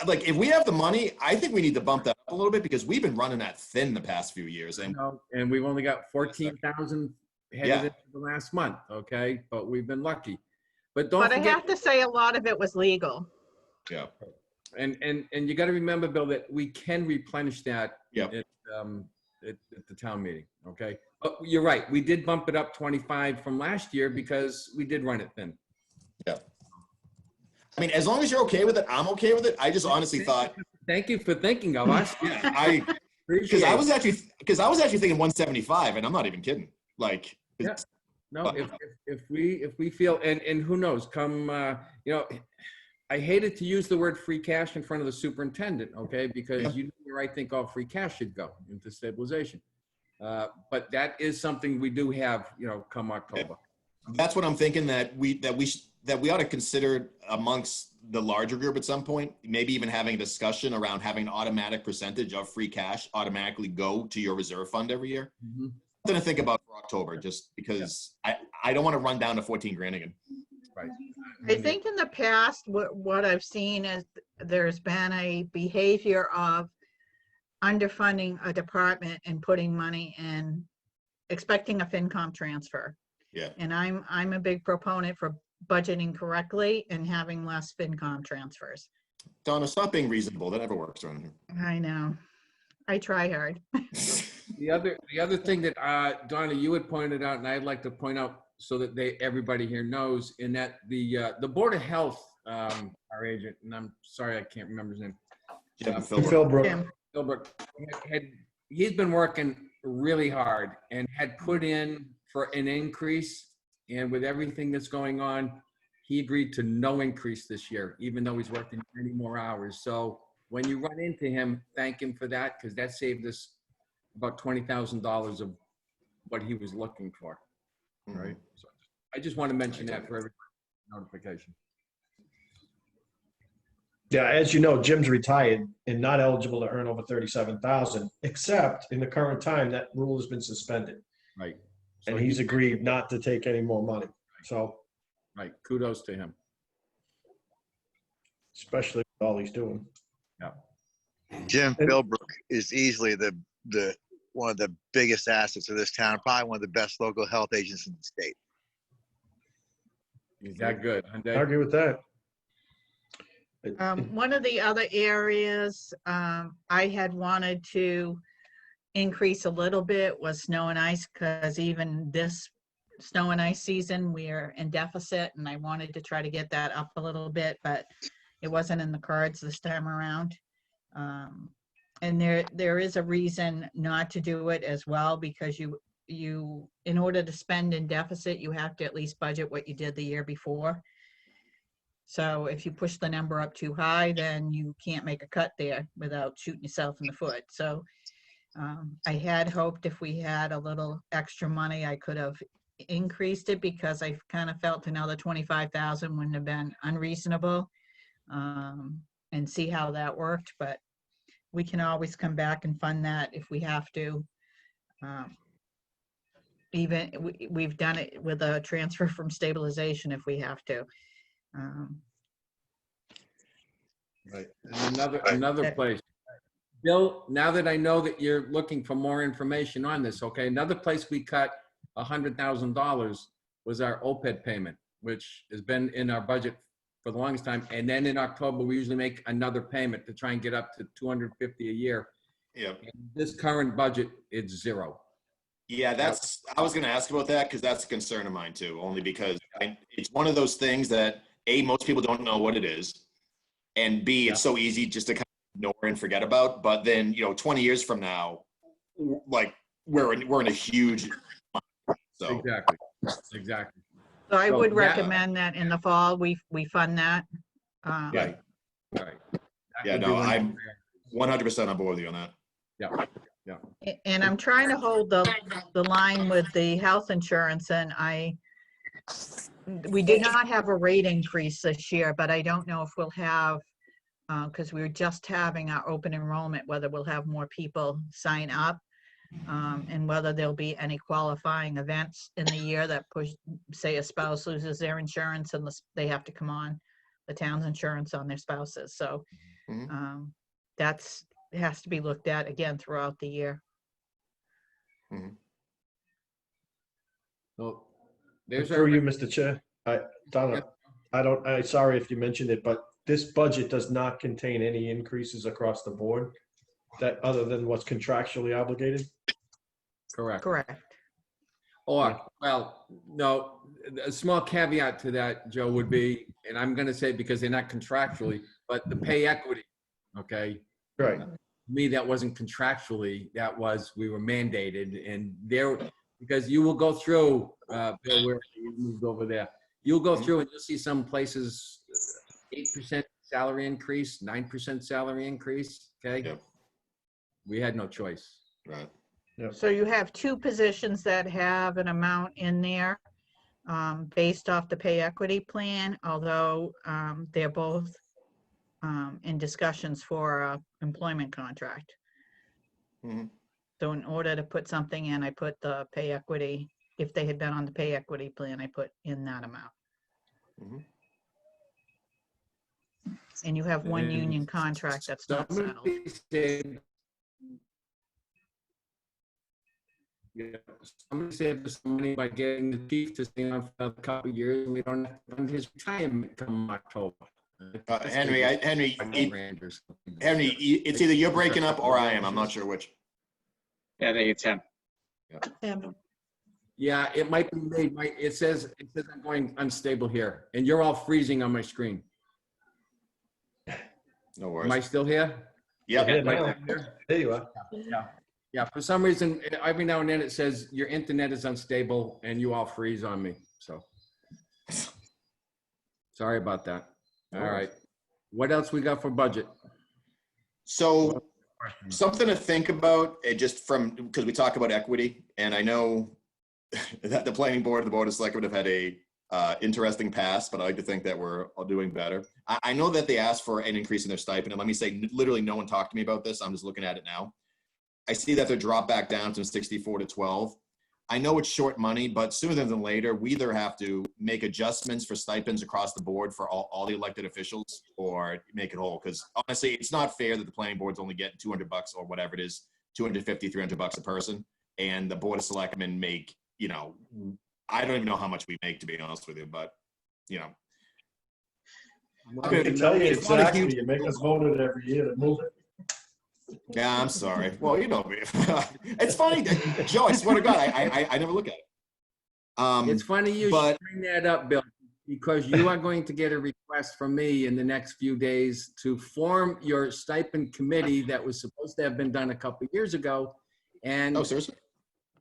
like if we have the money, I think we need to bump that up a little bit because we've been running that thin the past few years. And And we've only got 14,000 headed Yeah. into the last month, okay? But we've been lucky. But don't But I forget, have to say, a lot of it was legal. yeah, and you got to remember, Bill, that we can replenish that Yep. at the town meeting, okay? But you're right, we did bump it up 25 from last year because we did run it thin. yeah. I mean, as long as you're okay with it, I'm okay with it. I just honestly thought, Thank you for thinking of us. yeah, because Appreciate I it. was actually thinking 175, and I'm not even kidding. Like, Yeah. No, if we feel, and who knows, come, I hated to use the word free cash in front of the superintendent, okay? Because you know where I think all free cash should go, into stabilization. But that is something we do have, come October. that's what I'm thinking that we ought to consider amongst the larger group at some point, maybe even having a discussion around having an automatic percentage of free cash automatically go to your reserve fund every year. Mhm. Something to think about for October, just because I don't want to run down to 14 grand again. Right. I think in the past, what I've seen is there's been a behavior of underfunding a department and putting money in, expecting a FinCom transfer. Yeah. And I'm a big proponent for budgeting correctly and having less FinCom transfers. Donna, stop being reasonable. That never works around here. I know. I try hard. The other thing that, Donna, you had pointed out, and I'd like to point out so that everybody here knows, in that the Board of Health, our agent, and I'm sorry, I can't remember his name. Philbrook. Jim. Gilbert, he's been working really hard and had put in for an increase, and with everything that's going on, he agreed to no increase this year, even though he's working many more hours. So when you run into him, thank him for that, because that saved us about $20,000 of what he was looking for, right? So I just want to mention that for every notification. Yeah, as you know, Jim's retired and not eligible to earn over 37,000, except in the current time, that rule has been suspended. Right. And he's agreed not to take any more money. So, Right, kudos to him. especially with all he's doing. Yeah. Jim Philbrook is easily the one of the biggest assets of this town, probably one of the best local health agents in the state. He's that good. I agree with that. One of the other areas I had wanted to increase a little bit was snow and ice, because even this snow and ice season, we are in deficit, and I wanted to try to get that up a little bit, but it wasn't in the cards this time around. And there is a reason not to do it as well, because you in order to spend in deficit, you have to at least budget what you did the year before. So if you push the number up too high, then you can't make a cut there without shooting yourself in the foot. So I had hoped if we had a little extra money, I could have increased it, because I kind of felt another 25,000 wouldn't have been unreasonable, and see how that worked. But we can always come back and fund that if we have to. Even we've done it with a transfer from stabilization if we have to. Right. And another place. Bill, now that I know that you're looking for more information on this, okay, another place we cut $100,000 was our OPED payment, which has been in our budget for the longest time. And then in October, we usually make another payment to try and get up to $250 a year. Yeah. In this current budget, it's zero. Yeah, I was going to ask about that because that's a concern of mine too, only because it's one of those things that A, most people don't know what it is, and B, it's so easy just to kind of ignore and forget about. But then, 20 years from now, like we're in a huge. So. Exactly. So I would recommend that in the fall, we fund that. Right. Yeah, no, I'm 100% on board with you on that. Yeah. And I'm trying to hold the line with the health insurance, and we did not have a rate increase this year, but I don't know if we'll have, because we were just having our open enrollment, whether we'll have more people sign up. And whether there'll be any qualifying events in the year that push, say a spouse loses their insurance and they have to come on the town's insurance on their spouses. So Mhm. that's, it has to be looked at again throughout the year. So there's Through our, you, Mr. Chair. Donna, I'm sorry if you mentioned it, but this budget does not contain any increases across the board that, other than what's contractually obligated. correct. Correct. Or, well, no, a small caveat to that, Joe, would be, and I'm gonna say because they're not contractually, but the pay equity, okay? Right. To me, that wasn't contractually, that was, we were mandated, and there, because you will go through, Bill, where you moved over there, you'll go through and you'll see some places 8% salary increase, 9% salary increase, okay? Yep. We had no choice. Right. So you have two positions that have an amount in there based off the pay equity plan, although they're both in discussions for a employment contract. Mhm. So in order to put something in, I put the pay equity, if they had been on the pay equity plan, I put in that amount. Mhm. And you have one union contract that's not settled. Somebody said, yeah, somebody saved us money by getting the chief to stay on for a couple of years, and we don't have to fund his retirement come October. Henry, Henry, Henry, it's either you're breaking up or I am. I'm not sure which. Yeah, I think it's him. yeah, it might be made. It says I'm going unstable here, and you're all freezing on my screen. No Am I worries. still here? Yep. Yeah, Am I now, still here? there you are. Yeah. For some reason, every now and then it says your internet is unstable, and you all freeze on me. So sorry about that. No All worries. right. What else we got for budget? So something to think about, just from, because we talk about equity, and I know that the planning board, the board of selectmen have had a interesting past, but I like to think that we're all doing better. I know that they asked for an increase in their stipend, and let me say, literally no one talked to me about this. I'm just looking at it now. I see that they're dropped back down from 64 to 12. I know it's short money, but sooner than later, we either have to make adjustments for stipends across the board for all the elected officials, or make it whole. Because honestly, it's not fair that the planning board's only getting $200 or whatever it is, $250, $300 a person, and the board of selectmen make, you know, I don't even know how much we make, to be honest with you, but you know. I can tell you It's not a exactly, huge- you make us vote it every year to move it. Yeah, I'm sorry. Well, you know me. It's funny, Joe. I swear to God, I never look at it. It's funny you should bring that up, Bill, because you are going to get a request from me in the next few days to form your stipend committee that was supposed to have been done a couple of years ago. And Oh, seriously?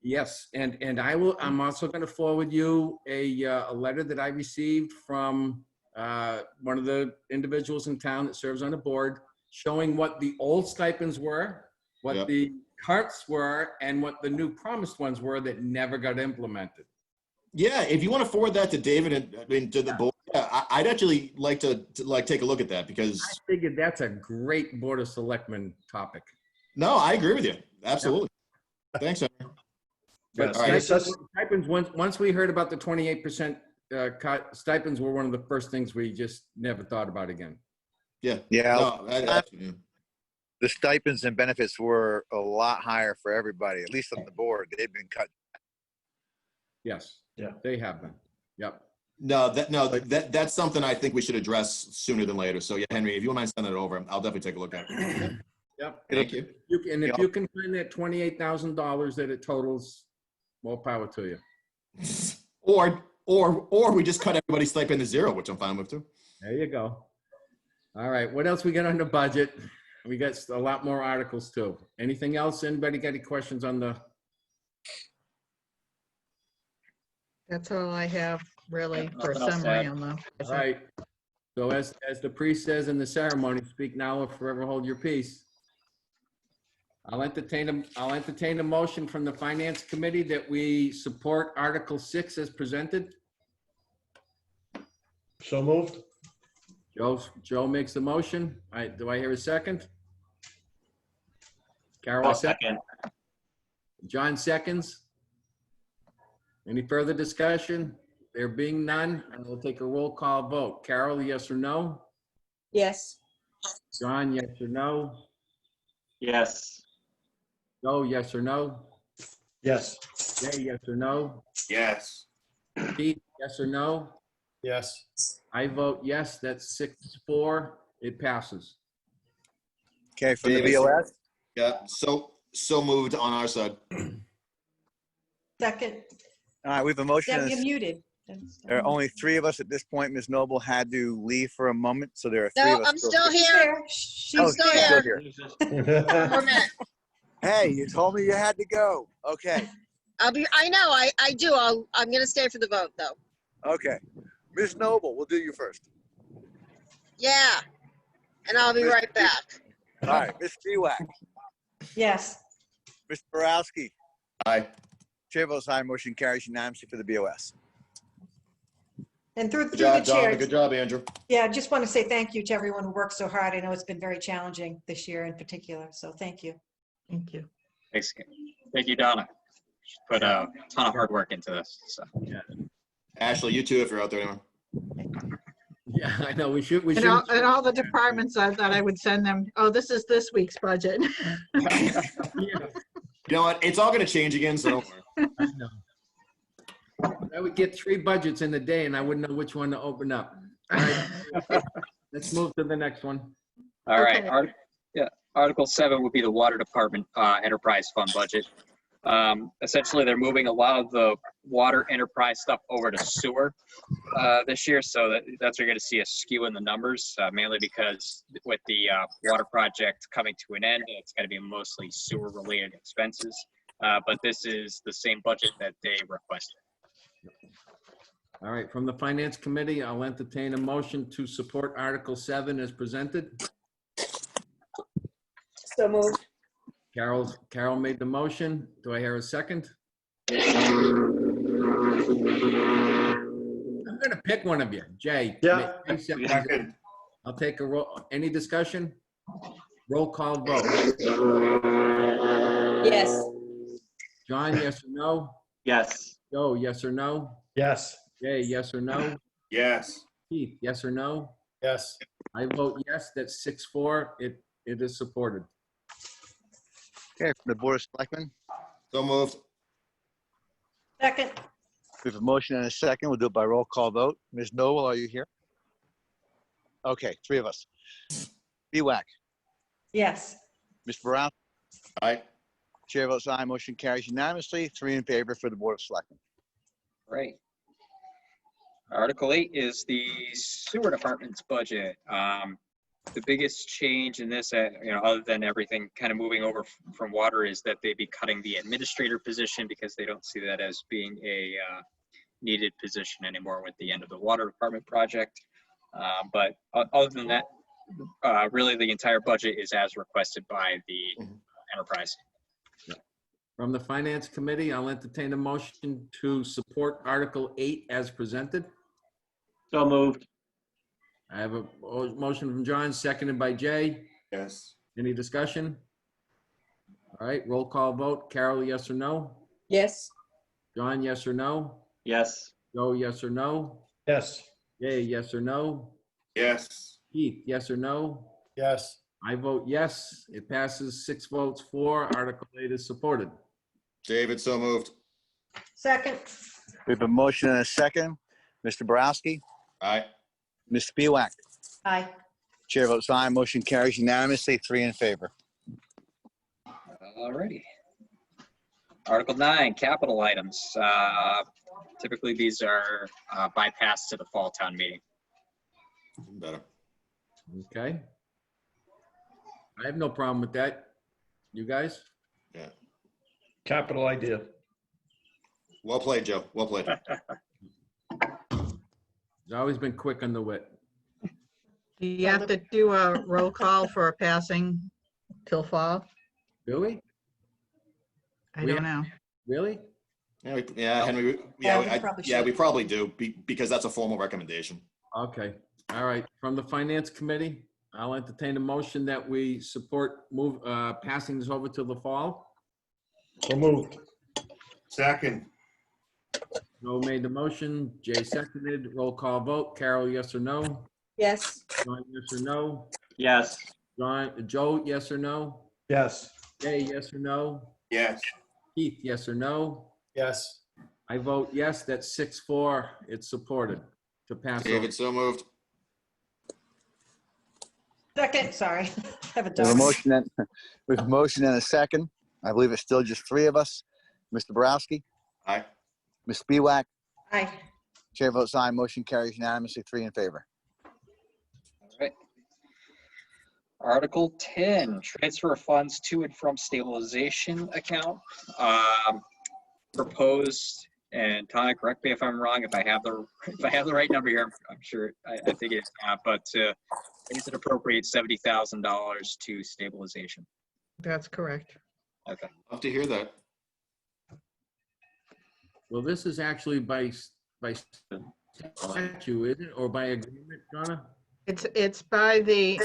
yes, and I'm also going to forward you a letter that I received from one of the individuals in town that serves on the board, showing what the old stipends were, what Yep. the cuts were, and what the new promised ones were that never got implemented. Yeah, if you want to forward that to David and to the board, I'd actually like to take a look at that, because I figured that's a great Board of Selectmen topic. no, I agree with you. Absolutely. Thanks, Henry. But All right. stipends, once we heard about the 28% cut, stipends were one of the first things we just never thought about again. Yeah. Yeah, No, yeah. the stipends and benefits were a lot higher for everybody, at least on the board. They've been cut. Yes. Yeah. They have been. Yep. That's something I think we should address sooner than later. So yeah, Henry, if you wouldn't mind sending it over, I'll definitely take a look at it. Yep. Thank you. And if you can find that $28,000 that it totals, more power to you. Or we just cut everybody's stipend to zero, which I'm fine with too. There you go. All right. What else we got on the budget? We got a lot more articles too. Anything else? Anybody got any questions on the? That's all I have really for a Nothing else to summary add. on the. All right. So as the priest says in the ceremony, speak now or forever hold your peace. I'll entertain a motion from the Finance Committee that we support Article 6 as presented. So moved. Joe makes the motion. Do I hear a second? Carol, a second. John seconds. Any further discussion? There being none, I will take a roll call vote. Carol, yes or no? Yes. John, yes or no? Yes. Joe, yes or no? Yes. Jay, yes or no? Yes. Pete, yes or no? Yes. I vote yes. That's 6-4. It passes. Okay, from the Davis. BOS, Yeah, so moved on our side. Second, all right, we have a motion. Deb, and a you're s- muted. There are only three of us at this point. Ms. Noble had to leave for a moment, so there are three No, of us. I'm still She's here. there. Oh, She's still there. here. One more minute. Hey, you told me you had to go. Okay, I know, I do. I'm gonna stay for the vote though. okay. Ms. Noble, we'll do you first. Yeah. And I'll be right back. All right, Ms. Spiewak, Yes. Mr. Borowski, Aye. chair votes aye, motion carries unanimously for the BOS. And through Good the job, chair, Don. Good job, Andrew. yeah, I just want to say thank you to everyone who worked so hard. I know it's been very challenging this year in particular, so thank you. Thank you. Thanks. Thank you, Donna. She put a ton of hard work into this. So. Ashley, you too, if you're out there anymore. Yeah, I know. We should. And all the departments, I thought I would send them, oh, this is this week's budget. Yeah, You know what? It's all gonna change again, so don't worry. I know. I would get 3 budgets in a day and I wouldn't know which one to open up. All right, let's move to the next one. All right. Okay. Article 7 would be the Water Department Enterprise Fund budget. Essentially, they're moving a lot of the water enterprise stuff over to sewer this year, so that's where you're going to see a skew in the numbers, mainly because with the water project coming to an end, it's going to be mostly sewer-related expenses. But this is the same budget that they requested. All right, from the Finance Committee, I'll entertain a motion to support Article 7 as presented. So moved. Carol made the motion. Do I hear a second? I'm gonna pick one of you. Jay. Yeah. Jay seconds. Second. I'll take a roll. Any discussion? Roll call vote. Yes. John, yes or no? Yes. Joe, yes or no? Yes. Jay, yes or no? Yes. Keith, yes or no? Yes. I vote yes. That's 6-4. It is supported. Okay, from the Board of Selectmen, So moved. Second, we have a motion and a second. We'll do it by roll call vote. Ms. Noble, are you here? Okay, three of us. BWAC, yes. Mr. Brown, Aye. chair votes aye, motion carries unanimously, 3 in favor for the Board of Selectmen. Right. Article 8 is the sewer department's budget. The biggest change in this, other than everything kind of moving over from water, is that they'd be cutting the administrator position because they don't see that as being a needed position anymore with the end of the water department project. But other than that, really the entire budget is as requested by the enterprise. From the Finance Committee, I'll entertain a motion to support Article 8 as presented. So moved. I have a motion from John, seconded by Jay. Yes. Any discussion? All right, roll call vote. Carol, yes or no? Yes. John, yes or no? Yes. Joe, yes or no? Yes. Jay, yes or no? Yes. Keith, yes or no? Yes. I vote yes. It passes 6 votes for. Article 8 is supported. David, so moved. Second, We have a motion and a second. Mr. Borowski, Aye. Ms. Spiewak, aye. chair votes aye, motion carries unanimously, 3 in favor. Alrighty. Article 9, capital items. Typically, these are bypassed to the fall town meeting. Better. Okay. I have no problem with that. You guys? Yeah. Capital idea. Well played, Joe. Well played. He's always been quick on the wit. Do you have to do a roll call for a passing till fall? Do we? I We don't know. Really? Yeah, Henry. We probably do because that's a formal recommendation. Okay. All right. From the Finance Committee, I'll entertain a motion that we support passing this over to the fall. So moved. Second. Joe made the motion, Jay seconded, roll call vote. Carol, yes or no? Yes. John, yes or no? Yes. Joe, yes or no? Yes. Jay, yes or no? Yes. Keith, yes or no? Yes. I vote yes, that's 6-4, it's supported to pass over. David, so moved. Second, sorry. Have a We have a dog. motion and, we have a motion and a second. I believe it's still just three of us. Mr. Borowski, Aye. Ms. Spiewak, Aye. chair votes aye, motion carries unanimously, 3 in favor. All right. Article 10, transfer funds to and from stabilization account. Proposed, and Tana, correct me if I'm wrong, if I have the right number here, I'm sure, I think it's not, but is it appropriate $70,000 to stabilization? That's correct. Okay. Love to hear that. Well, this is actually by statute, is it, or by agreement, Donna? It's by the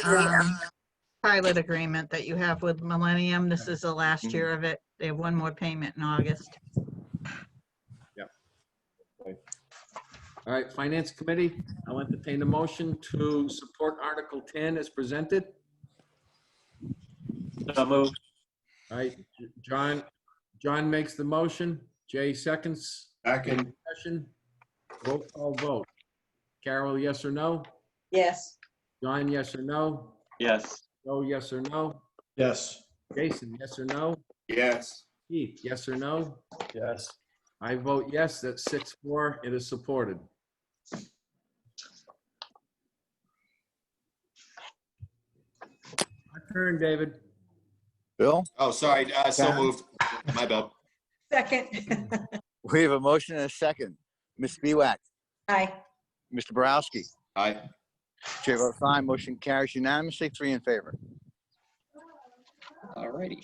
pilot agreement that you have with Millennium. This is the last year of it. They have one more payment in August. All right, Finance Committee, I'll entertain a motion to support Article 10 as presented. So moved. All right, John makes the motion, Jay seconds. Second. Discussion. Roll call vote. Carol, yes or no? Yes. John, yes or no? Yes. Joe, yes or no? Yes. Jason, yes or no? Yes. Keith, yes or no? Yes. I vote yes, that's 6-4, it is supported. My turn, David. Bill, Oh, sorry, so moved. My bad. Second. we have a motion and a second. Ms. Spiewak, Aye. Mr. Borowski, Aye. chair votes aye, motion carries unanimously, 3 in favor. All righty.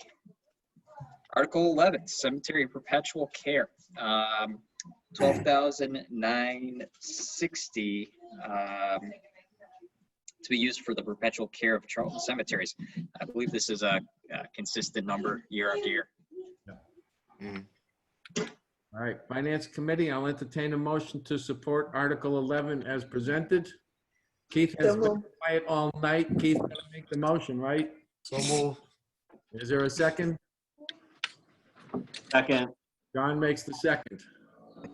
Article 11, cemetery perpetual care. 12,960 to be used for the perpetual care of Charlton cemeteries. I believe this is a consistent number year after year. All right, Finance Committee, I'll entertain a motion to support Article 11 as presented. Keith has been quiet all night. Keith, gonna make the motion, right? So moved. Is there a second? Second. John makes the second.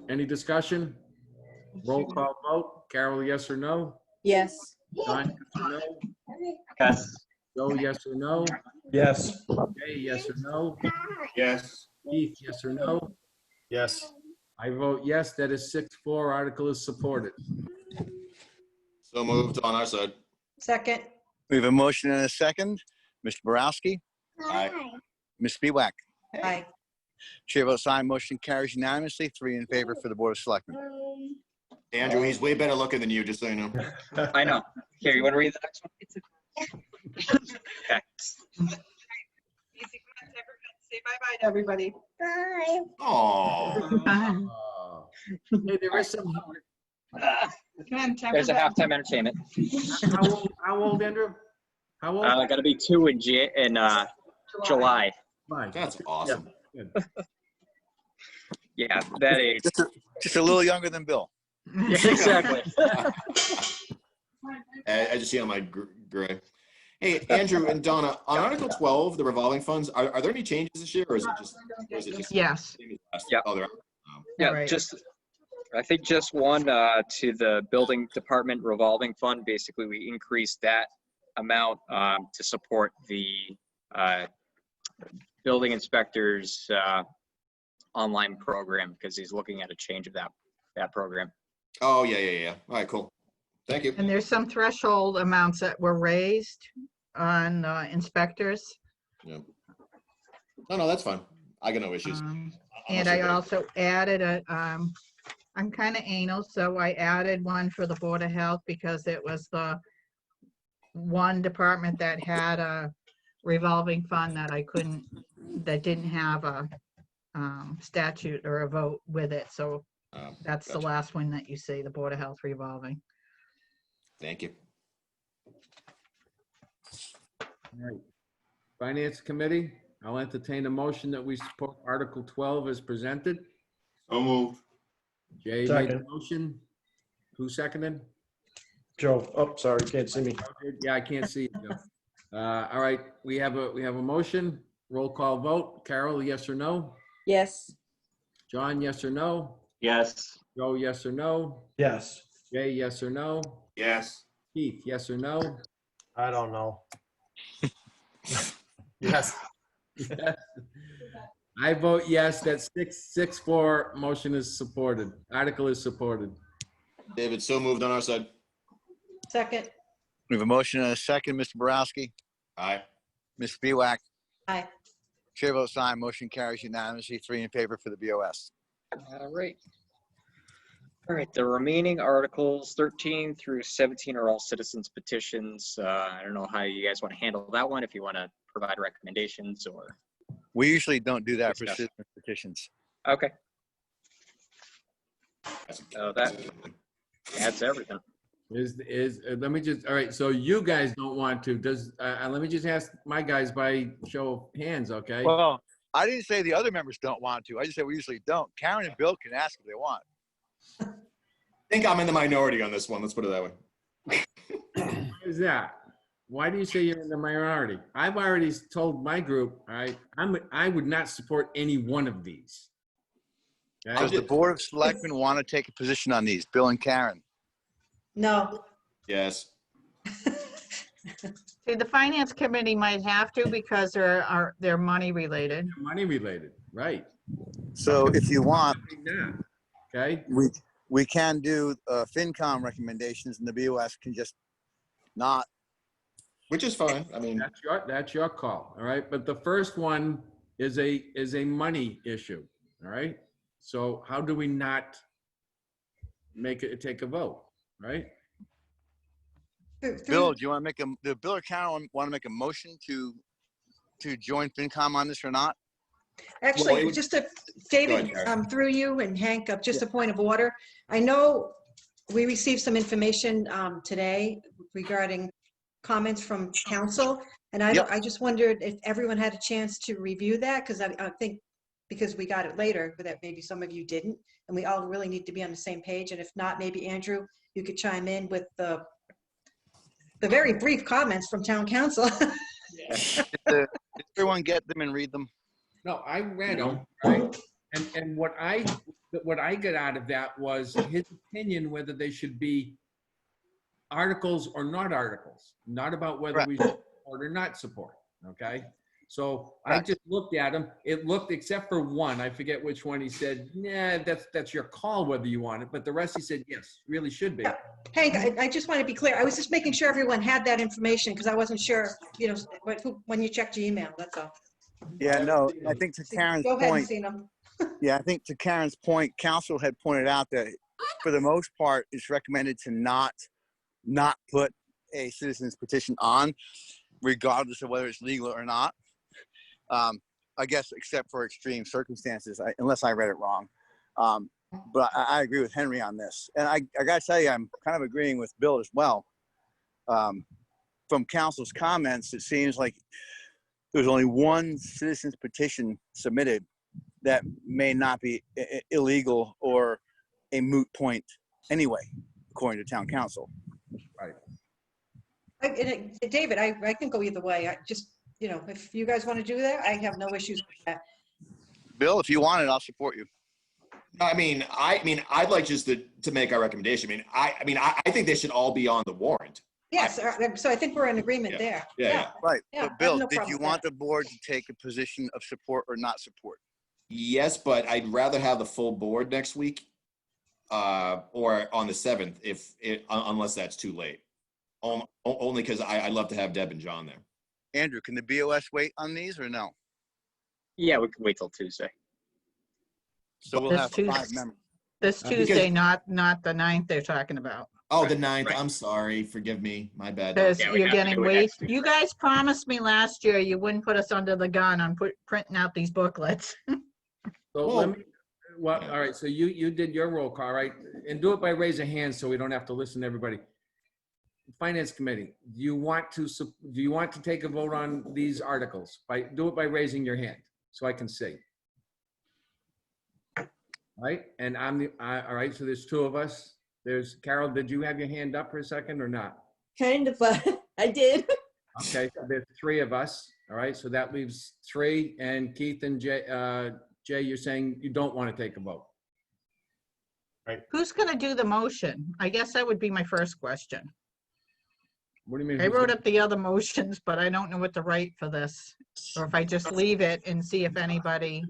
Any discussion? Roll call vote. Carol, yes or no? Yes. John, yes or no? Yes. Joe, yes or no? Yes. Jay, yes or no? Yes. Keith, yes or no? Yes. I vote yes, that is 6-4, article is supported. So moved on our side. Second. We have a motion and a second. Mr. Borowski, Aye. Ms. Spiewak, Aye. chair votes aye, motion carries unanimously, 3 in favor for the Board of Selectmen. Andrew, he's way better looking than you, just so you know. I know. Here, you want to read the next one? Okay. Say bye-bye to everybody. Bye. Oh. Hey, there is some, There's a halftime entertainment. how old, Andrew? How old? Got to be 2 in July. Fine. That's awesome. Good. Yeah, that age. Just a little younger than Bill. Yeah, exactly. I just see on my gray. Hey, Andrew and Donna, on Article 12, the revolving funds, are there any changes this year, or is it just? Yes. Yeah. Oh, there are. Yeah, Right. I think just one to the building department revolving fund. Basically, we increased that amount to support the building inspector's online program because he's looking at a change of that program. Oh, yeah. All right, cool. Thank you. And there's some threshold amounts that were raised on inspectors. Yeah. No, that's fine. I got no issues. And I also added I'm kind of anal, so I added one for the Board of Health because it was the one department that had a revolving fund that that didn't have a statute or a vote with it. So that's the Gotcha. last one that you see, the Board of Health revolving. Thank you. All right. Finance Committee, I'll entertain a motion that we support Article 12 as presented. So moved. Jay made the Second. motion. Who seconded? Joe, oh, sorry, can't see me. Yeah, I can't see it, Joe. All right, we have a motion. Roll call vote. Carol, yes or no? Yes. John, yes or no? Yes. Joe, yes or no? Yes. Jay, yes or no? Yes. Keith, yes or no? I don't know. Yes. Yes. I vote yes. That's 6-4. Motion is supported. Article is supported. David, so moved on our side. Second, We have a motion and a second. Mr. Borowski, Aye. Ms. Spiewak, aye. chair votes aye. Motion carries unanimously, 3 in favor for the BOS. All right. All right, the remaining articles 13 through 17 are all citizens petitions. I don't know how you guys want to handle that one, if you want to provide recommendations or, We usually don't do that for Discussion. citizen petitions. okay. So that adds everything. Let me just, all right, so you guys don't want to, let me just ask my guys by show of hands, okay? Well, I didn't say the other members don't want to. I just said we usually don't. Karen and Bill can ask if they want. I think I'm in the minority on this one. Let's put it that way. Why is that? Why do you say you're in the minority? I've already told my group, all right, I would not support any one of these. Okay? Does the Board of Selectmen want to take a position on these? Bill and Karen? No. Yes. See, the finance committee might have to because they're money related. Money related, right? So if you want, Yeah. Okay, we can do FinCom recommendations and the BOS can just not. Which is fine. I mean, that's your call, all right? But the first one is a money issue, all right? So how do we not take a vote, right? Bill, do you want to make do Bill or Karen want to make a motion to join FinCom on this or not? Actually, Well, just a, Go David, ahead, Karen. through you and Hank, just a point of order. I know we received some information today regarding comments from council, and Yep. I just wondered if everyone had a chance to review that, because I think, because we got it later, but that maybe some of you didn't, and we all really need to be on the same page, and if not, maybe Andrew, you could chime in with the very brief comments from town council. Did everyone get them and read them? No, I read them, right? And what I got out of that was his opinion whether they should be articles or not articles, not about whether we support or not support, okay? So I just looked at them. It looked, except for one, I forget which one, he said, nah, that's your call whether you want it, but the rest he said, yes, really should be. Hank, I just want to be clear. I was just making sure everyone had that information because I wasn't sure, when you checked your email, that's all. Yeah, no, I think to Karen's Go ahead and point, see them. yeah, I think to Karen's point, council had pointed out that for the most part, it's recommended to not put a citizen's petition on, regardless of whether it's legal or not. I guess except for extreme circumstances, unless I read it wrong. But I agree with Henry on this. And I gotta tell you, I'm kind of agreeing with Bill as well. From council's comments, it seems like there's only one citizen's petition submitted that may not be illegal or a moot point anyway, according to town council. David, I can go either way. I just, if you guys want to do that, I have no issues with that. Bill, if you want it, I'll support you. I mean, I'd like just to make our recommendation. I think they should all be on the warrant. Yes, so I think we're in agreement there. Yeah. Right, Yeah, I have but Bill, no did problem you with want that. the board to take a position of support or not support? Yes, but I'd rather have the full board next week, or on the 7th, unless that's too late. Only because I love to have Deb and John there. Andrew, can the BOS wait on these or no? Yeah, we can wait till Tuesday. So we'll This have Tuesday. 5 members. This Tuesday, not the 9th they're talking about. Oh, the 9th. I'm sorry. Forgive me. My bad. Because Yeah, we you're have to getting do it way, next week, you guys promised me last year you wouldn't put us under the gun on printing out these booklets. So all right, so you did your roll call, right? And do it by raise of hands so we don't have to listen to everybody. Finance Committee, do you want to take a vote on these articles? Do it by raising your hand so I can see. All right, and all right, so there's two of us. There's Carol, did you have your hand up for a second or not? Kind of, I did. Okay, so there's three of us. All right, so that leaves three, and Keith and Jay, you're saying you don't want to take a vote. Who's gonna do the motion? I guess that would be my first question. What do you mean? I wrote up the other motions, but I don't know what to write for this. Or if I just leave it and see if anybody,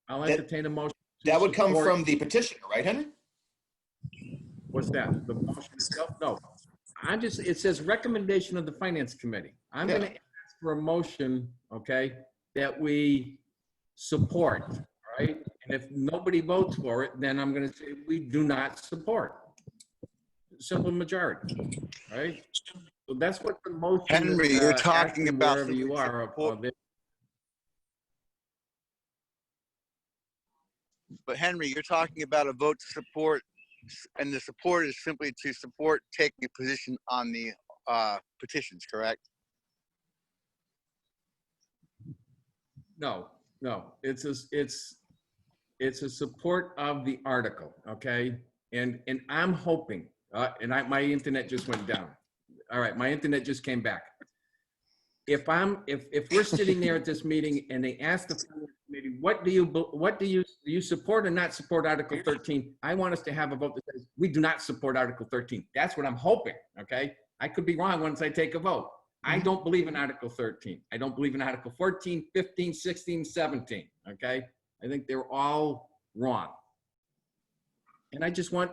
I'll entertain a motion. That would come from the petitioner, right, Henry? What's that? The motion itself? No. It says recommendation of the Finance Committee. I'm going to ask for a motion, okay, that we support, right? And if nobody votes for it, then I'm going to say we do not support. Simple majority, right? So that's what the motion. Henry, you're talking about wherever you are. But Henry, you're talking about a vote to support, and the support is simply to support taking a position on the petitions, correct? No, it's a support of the article, okay? And I'm hoping, my internet just went down. All right, my internet just came back. If we're sitting there at this meeting and they ask the Finance Committee, what do you support or not support Article 13? I want us to have a vote that says we do not support Article 13. That's what I'm hoping, okay? I could be wrong once I take a vote. I don't believe in Article 13. I don't believe in Article 14, 15, 16, 17, okay? I think they're all wrong. And I just want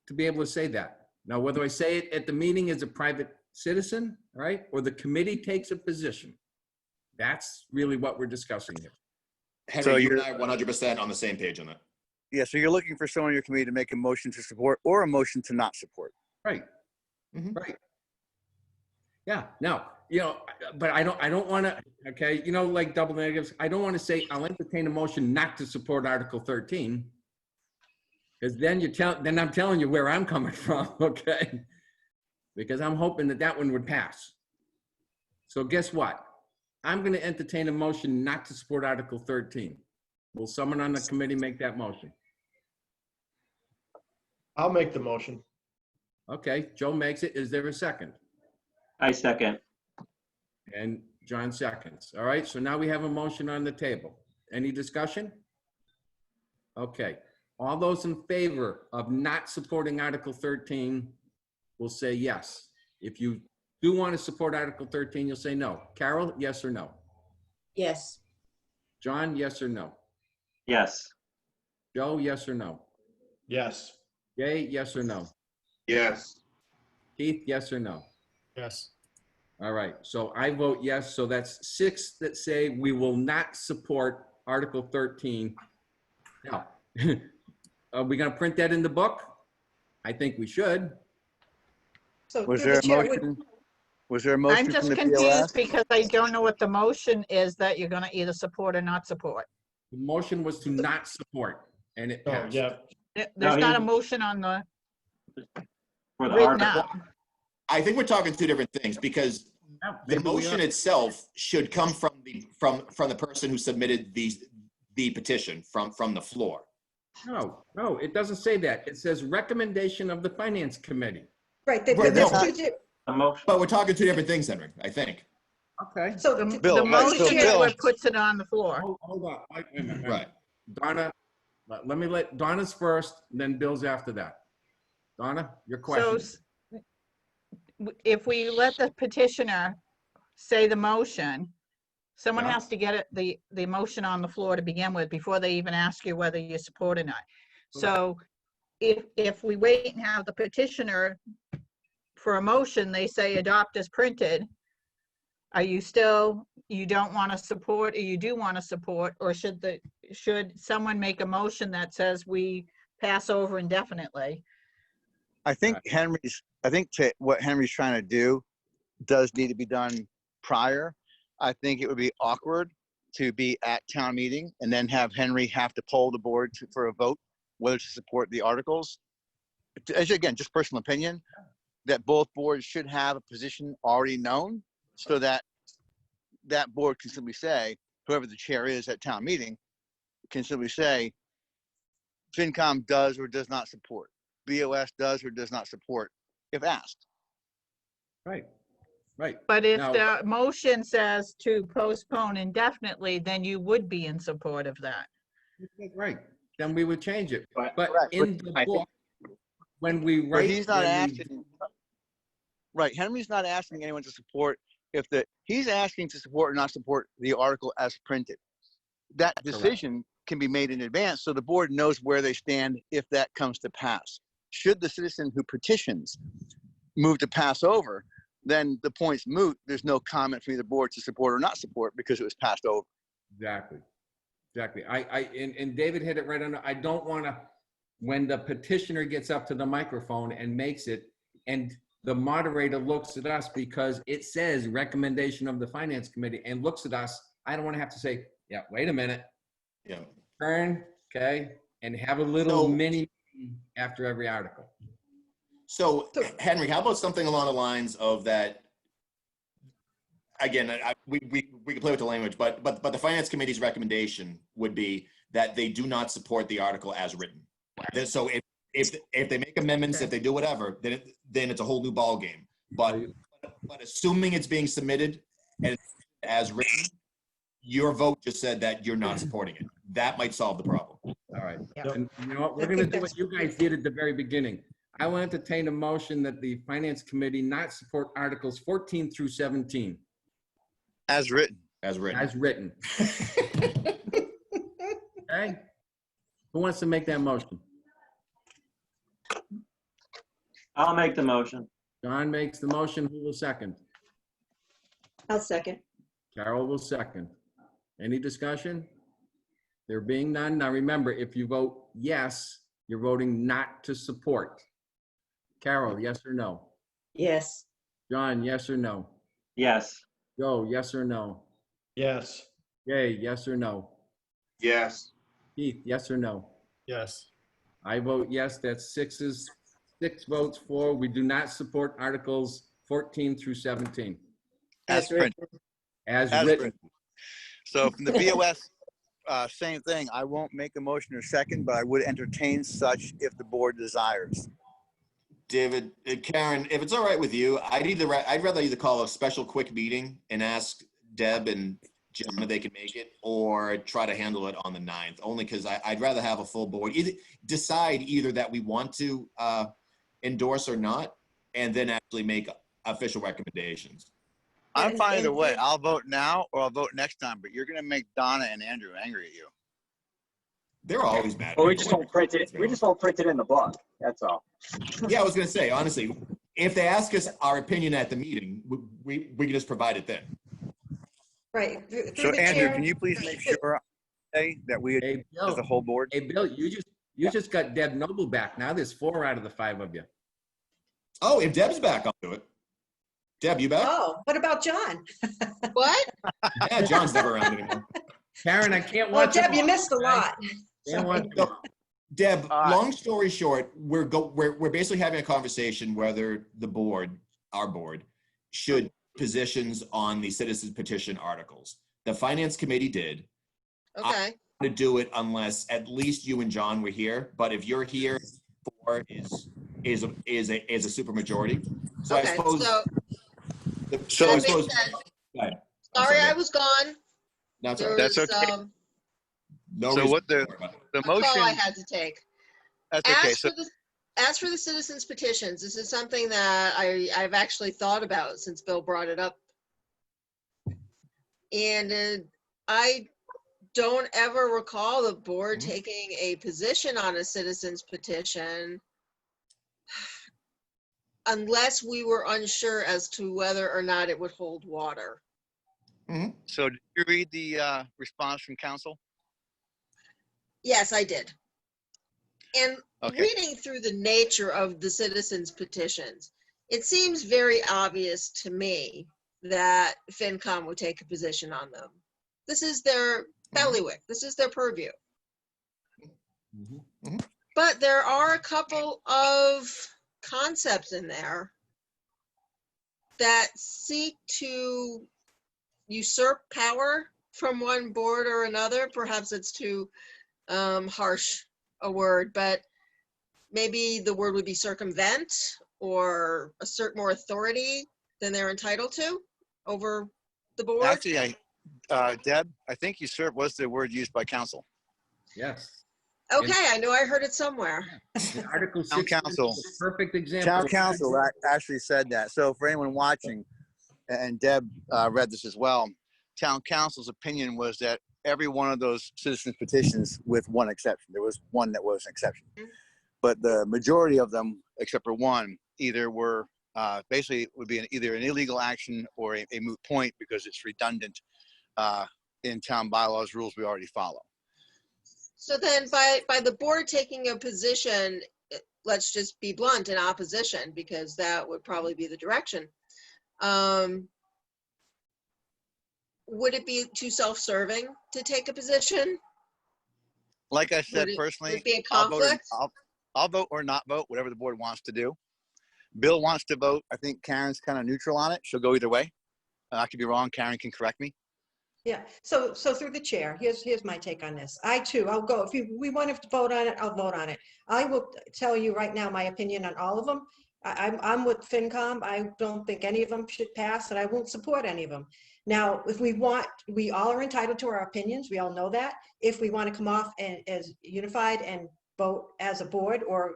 to be able to say that. Now, whether I say it at the meeting as a private citizen, right, or the committee takes a position, that's really what we're discussing here. Henry, So you and you're- I are 100% on the same page on that. Yeah, so you're looking for someone in your committee to make a motion to support or a motion to not support. Right. Mhm. Right. Yeah. Now, but I don't want to. Okay. Like double negatives. I don't want to say I'll entertain a motion not to support Article 13, because then then I'm telling you where I'm coming from. Okay. Because I'm hoping that one would pass. So guess what? I'm going to entertain a motion not to support Article 13. Will someone on the committee make that motion? I'll make the motion. Okay, Joe makes it. Is there a second? I second. And John seconds. All right, so now we have a motion on the table. Any discussion? Okay, all those in favor of not supporting Article 13 will say yes. If you do want to support Article 13, you'll say no. Carol, yes or no? Yes. John, yes or no? Yes. Joe, yes or no? Yes. Jay, yes or no? Yes. Keith, yes or no? Yes. All right, so I vote yes. So that's 6 that say we will not support Article 13. Now, are we going to print that in the book? I think we should. So Was through there the a chair, would- motion? Was there a motion I'm from just the confused PLS? because I don't know what the motion is that you're gonna either support or not support. The motion was to not support, and it Oh, passed. yeah. There's No, not a he- motion on the For the written article. out. I think we're talking two different things because Yeah, the maybe we motion are. itself should come from the person who submitted the petition from the floor. No, it doesn't say that. It says recommendation of the Finance Committee. right, Right, that's no. A motion. But we're talking two different things, Henry, I think. Okay. so The Bill, the right, so motion is Bill- what puts it on the floor. Hold on. Wait a minute. Right. Donna, let me let Donna's first, then Bill's after that. Donna, your question. So if we let the petitioner say the motion, someone Yeah. has to get the motion on the floor to begin with before they even ask you whether you support or not. So if we wait and have the petitioner for a motion, they say adopt as printed, are you don't want to support or you do want to support, or should someone make a motion that says we pass over indefinitely? I think what Henry's trying to do does need to be done prior. I think it would be awkward to be at town meeting and then have Henry have to poll the board for a vote, whether to support the articles. again, just personal opinion, that both boards should have a position already known so that that board can simply say, whoever the chair is at town meeting can simply say, FinCom does or does not support, BOS does or does not support, if asked. Right, right. But if Now- the motion says to postpone indefinitely, then you would be in support of that. Right, then we would change it. But- But Correct. in the I think- book, when we But write. he's not when we- asking, right, Henry's not asking anyone to support he's asking to support or not support the article as printed. That decision can be made in advance so the board knows where they stand if that comes to pass. Should the citizen who petitions move to pass over, then the point's moot. There's no comment from either board to support or not support because it was passed over. Exactly. And David hit it right on. I don't want to, when the petitioner gets up to the microphone and makes it, and the moderator looks at us because it says recommendation of the finance committee and looks at us, I don't want to have to say, yeah, wait a minute, Yeah. turn, okay, and have a little So- mini after every article. So Henry, how about something along the lines of that? Again, we can play with the language, but the finance committee's recommendation would be that they do not support the article as written. So if they make amendments, if they do whatever, then it's a whole new ballgame. But assuming it's being submitted and as written, your vote just said that you're not supporting it. That might solve the problem. All right. Yeah. And you know what? We're I going to think do what you guys did at the very beginning. I will entertain a motion that the finance committee not support articles 14 through 17 As written. As written. as written. Okay? Who wants to make that motion? I'll make the motion. John makes the motion. Who will second? I'll second. Carol will second. Any discussion? There being none. Now remember, if you vote yes, you're voting not to support. Carol, yes or no? Yes. John, yes or no? Yes. Joe, yes or no? Yes. Jay, yes or no? Yes. Keith, yes or no? Yes. I vote yes. That's 6 votes for. We do not support articles 14 through 17 As written. printed. as As written. written. So from the BOS, same thing. I won't make a motion or second, but I would entertain such if the board desires. David, Karen, if it's all right with you, I'd rather either call a special quick meeting and ask Deb and Jim if they can make it, or try to handle it on the 9th, only because I'd rather have a full board. Decide either that we want to endorse or not, and then actually make official recommendations. I'm And- fine either and- way. I'll vote now or I'll vote next time, but you're going to make Donna and Andrew angry at you. They're always mad. Well, we just won't print it. We just won't print it in the book. That's all. Yeah, I was gonna say, honestly, if they ask us our opinion at the meeting, we can just provide it then. Right. Through So the Andrew, chair- can you please make sure that we, Hey, as a Bill, whole board, hey, Bill, you just got Deb Noble back. Now there's 4 out of the 5 of you. Oh, if Deb's back, I'll do it. Deb, you back? Oh, what about John? What? Yeah, John's never around anymore. Karen, I can't Well, watch. Deb, them you all. missed a lot. Can't watch them So, all. Deb, All right. long story short, we're basically having a conversation whether the board, our board, should positions on the citizens petition articles. The finance committee did. Okay. To do it unless at least you and John were here, but if you're here, 4 is a super majority. So I Okay, suppose. so I that suppose. makes sense. Go ahead. Sorry, sorry. I was gone. No, it's There all right. That's okay. No So reason what to worry about it. the That's all I motion, had to take. that's okay. As So for the, as for the citizens petitions, this is something that I've actually thought about since Bill brought it up. And I don't ever recall the board Mhm. taking a position on a citizens petition unless we were unsure as to whether or not it would hold water. So did you read the response from council? Yes, I did. And Okay. reading through the nature of the citizens petitions, it seems very obvious to me that FinCom would take a position on them. This is their bailiwick. This is their purview. But there are a couple of concepts in there that seek to usurp power from one board or another. Perhaps it's too harsh a word, but maybe the word would be circumvent or assert more authority than they're entitled to over the board. Actually, Deb, I think usurp was the word used by council. Yes. Okay, I know I heard it somewhere. In Article Town 16 council. is a perfect example. Town council actually said that. So for anyone watching, and Deb read this as well, town council's opinion was that every one of those citizens petitions, with one exception, there was one that was an exception, but the majority of them, except for one, either were basically would be either an illegal action or a moot point because it's redundant in town bylaws rules we already follow. So then by the board taking a position, let's just be blunt, in opposition, because that would probably be the direction. Would it be too self-serving to take a position? Like I said, Would it personally, be a I'll vote, conflict? I'll vote or not vote, whatever the board wants to do. Bill wants to vote. I think Karen's kind of neutral on it. She'll go either way. I could be wrong. Karen can correct me. Yeah, so through the chair, here's my take on this. I'll go, we want to vote on it, I'll vote on it. I will tell you right now my opinion on all of them. I'm with FinCom. I don't think any of them should pass, and I won't support any of them. Now, if we all are entitled to our opinions, we all know that. If we want to come off as unified and vote as a board, or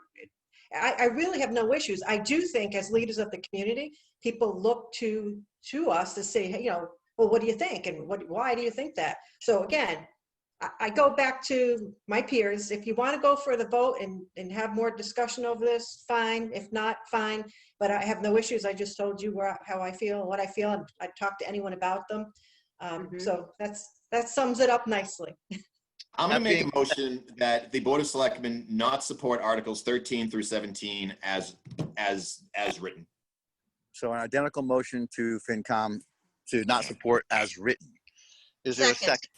I really have no issues. I do think as leaders of the community, people look to us to say, hey, well, what do you think? And why do you think that? So again, I go back to my peers. If you want to go for the vote and have more discussion over this, fine. If not, fine. But I have no issues. I just told you how I feel, what I feel, and I'd talk to anyone about them. So that sums it up nicely. I'm going to make a motion that the Board of Selectmen not support Articles 13 through 17 as written. So an identical motion to FinCom to not support as written. Is there a second?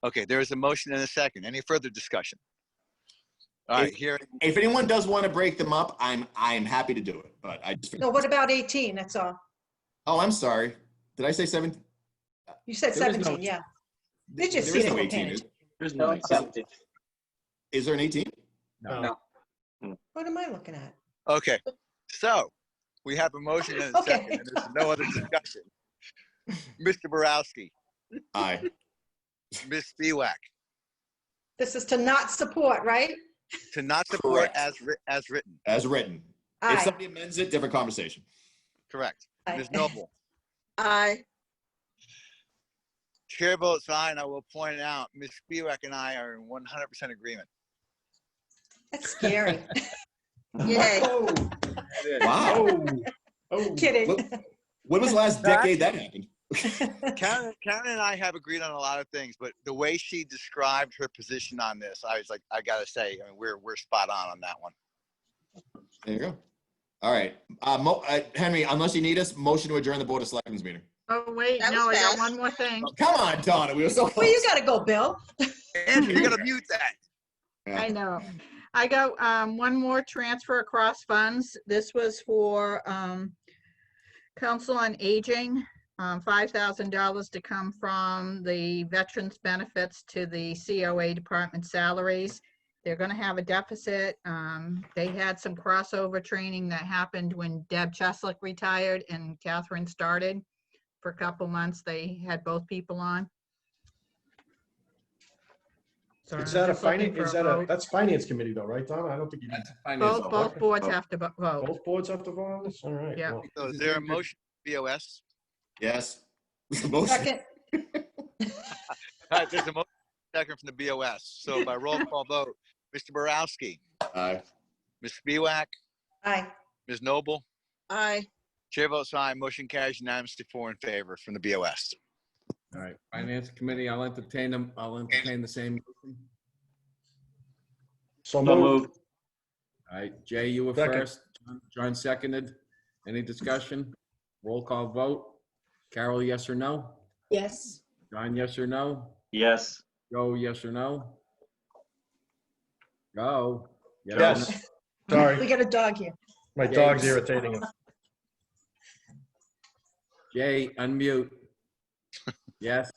Okay, there is a motion and a second. Any further discussion? All right, here. If anyone does want to break them up, I'm happy to do it, but I just. No, what about 18? That's all. Oh, I'm sorry. Did I say 17? You said 17, yeah. Did you see There is no it? 18. There's no 17. Is there an 18? No. What am I looking at? Okay, so we have a motion and a Okay. second, and there's no other discussion. Mr. Borowski, Aye. Ms. Spiewak, This is to not support, right? to not support Correct. as written. As written. If Aye. somebody amends it, different conversation. Correct. Aye. Ms. Noble, Aye. chair votes aye, and I will point out, Ms. Spiewak and I are in 100% agreement. That's scary. Yay. Wow. Kidding. When was the last decade that happened? Karen and I have agreed on a lot of things, but the way she described her position on this, I was like, I gotta say, I mean, we're spot on that one. There you go. All right. Henry, unless you need us, motion to adjourn the Board of Selectmen's meeting. Oh, wait, That no, I was got fast. one more thing. Oh, come on, Donna. We were so close. Well, you gotta go, Bill. Andrew, you gotta mute that. Yeah. I know. I got one more transfer across funds. This was for Council on Aging, $5,000 to come from the veterans benefits to the COA department salaries. They're going to have a deficit. They had some crossover training that happened when Deb Cheslick retired and Catherine started. For a couple months, they had both people on. So Is I'm that a just looking finance, for a vote. that's finance committee though, right, Donna? I don't think you need, That's a finance. Both boards have to vote. both boards have to vote on this? All right. Yeah. well. So is there a motion, BOS? Yes. Motion. Second. All right, there's a motion second from the BOS. So by roll call vote, Mr. Borowski, Aye. Ms. Spiewak, Aye. Ms. Noble, Aye. chair votes aye, motion carries unanimously 4 in favor from the BOS. All right, Finance Committee, I'll entertain them. I'll entertain the same. motion. So So moved. moved. All right, Jay, you were Second. first. John seconded. Any discussion? Roll call vote. Carol, yes or no? Yes. John, yes or no? Yes. Joe, yes or no? Go. Yes. Sorry, We got a dog here. my dog's irritating us. Jay, unmute. Yes.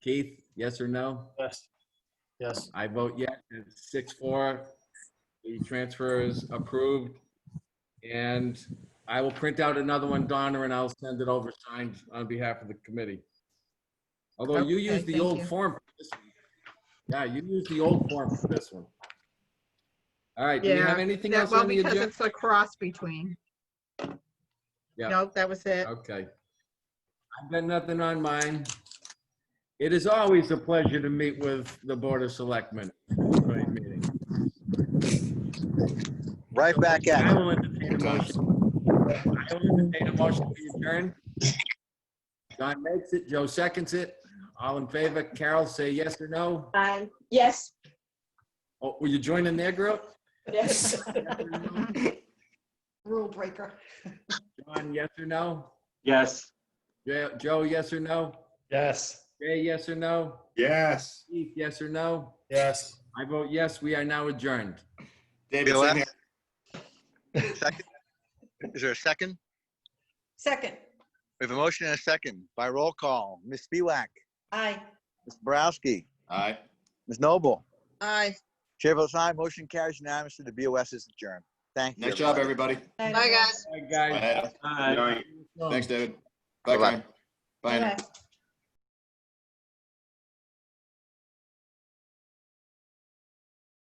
Keith, yes or no? Yes. Yes. I vote yes. It's 6-4. The transfer is approved. And I will print out another one, Donna, and I'll send it over signed on behalf of the committee. Although you Okay, used the thank old you. form for this one. Yeah, you used the old form for this one. All right, do we have anything else Well, on the because agenda? it's a cross between. Yeah. Nope, that was it. Okay. I've got nothing on mine. It is always a pleasure to meet with the Board of Selectmen. Great meeting. Right back at I it. will entertain a motion. I will entertain a motion to adjourn. John makes it, Joe seconds it. All in favor, Carol, say yes or no. Yes. Oh, will you join in there, girl? Yes. Rule breaker. John, yes or no? Yes. Joe, yes or no? Yes. Jay, yes or no? Yes. Keith, yes or no? Yes. I vote yes, we are now adjourned. David, BOS? same here. Second? Is there a second? Second. We have a motion and a second by roll call. Ms. Spiewak, Aye. Ms. Borowski, All right. Ms. Noble. Aye. Chair votes aye. Motion carries unanimously. The BOS is adjourned. Thank you. Nice job, everybody. Aye. Bye, guys. Bye, guys. Bye, Adam. Aye. Good night. Thanks, David. Bye, Bye-bye. Karen. Bye, Andy. Bye.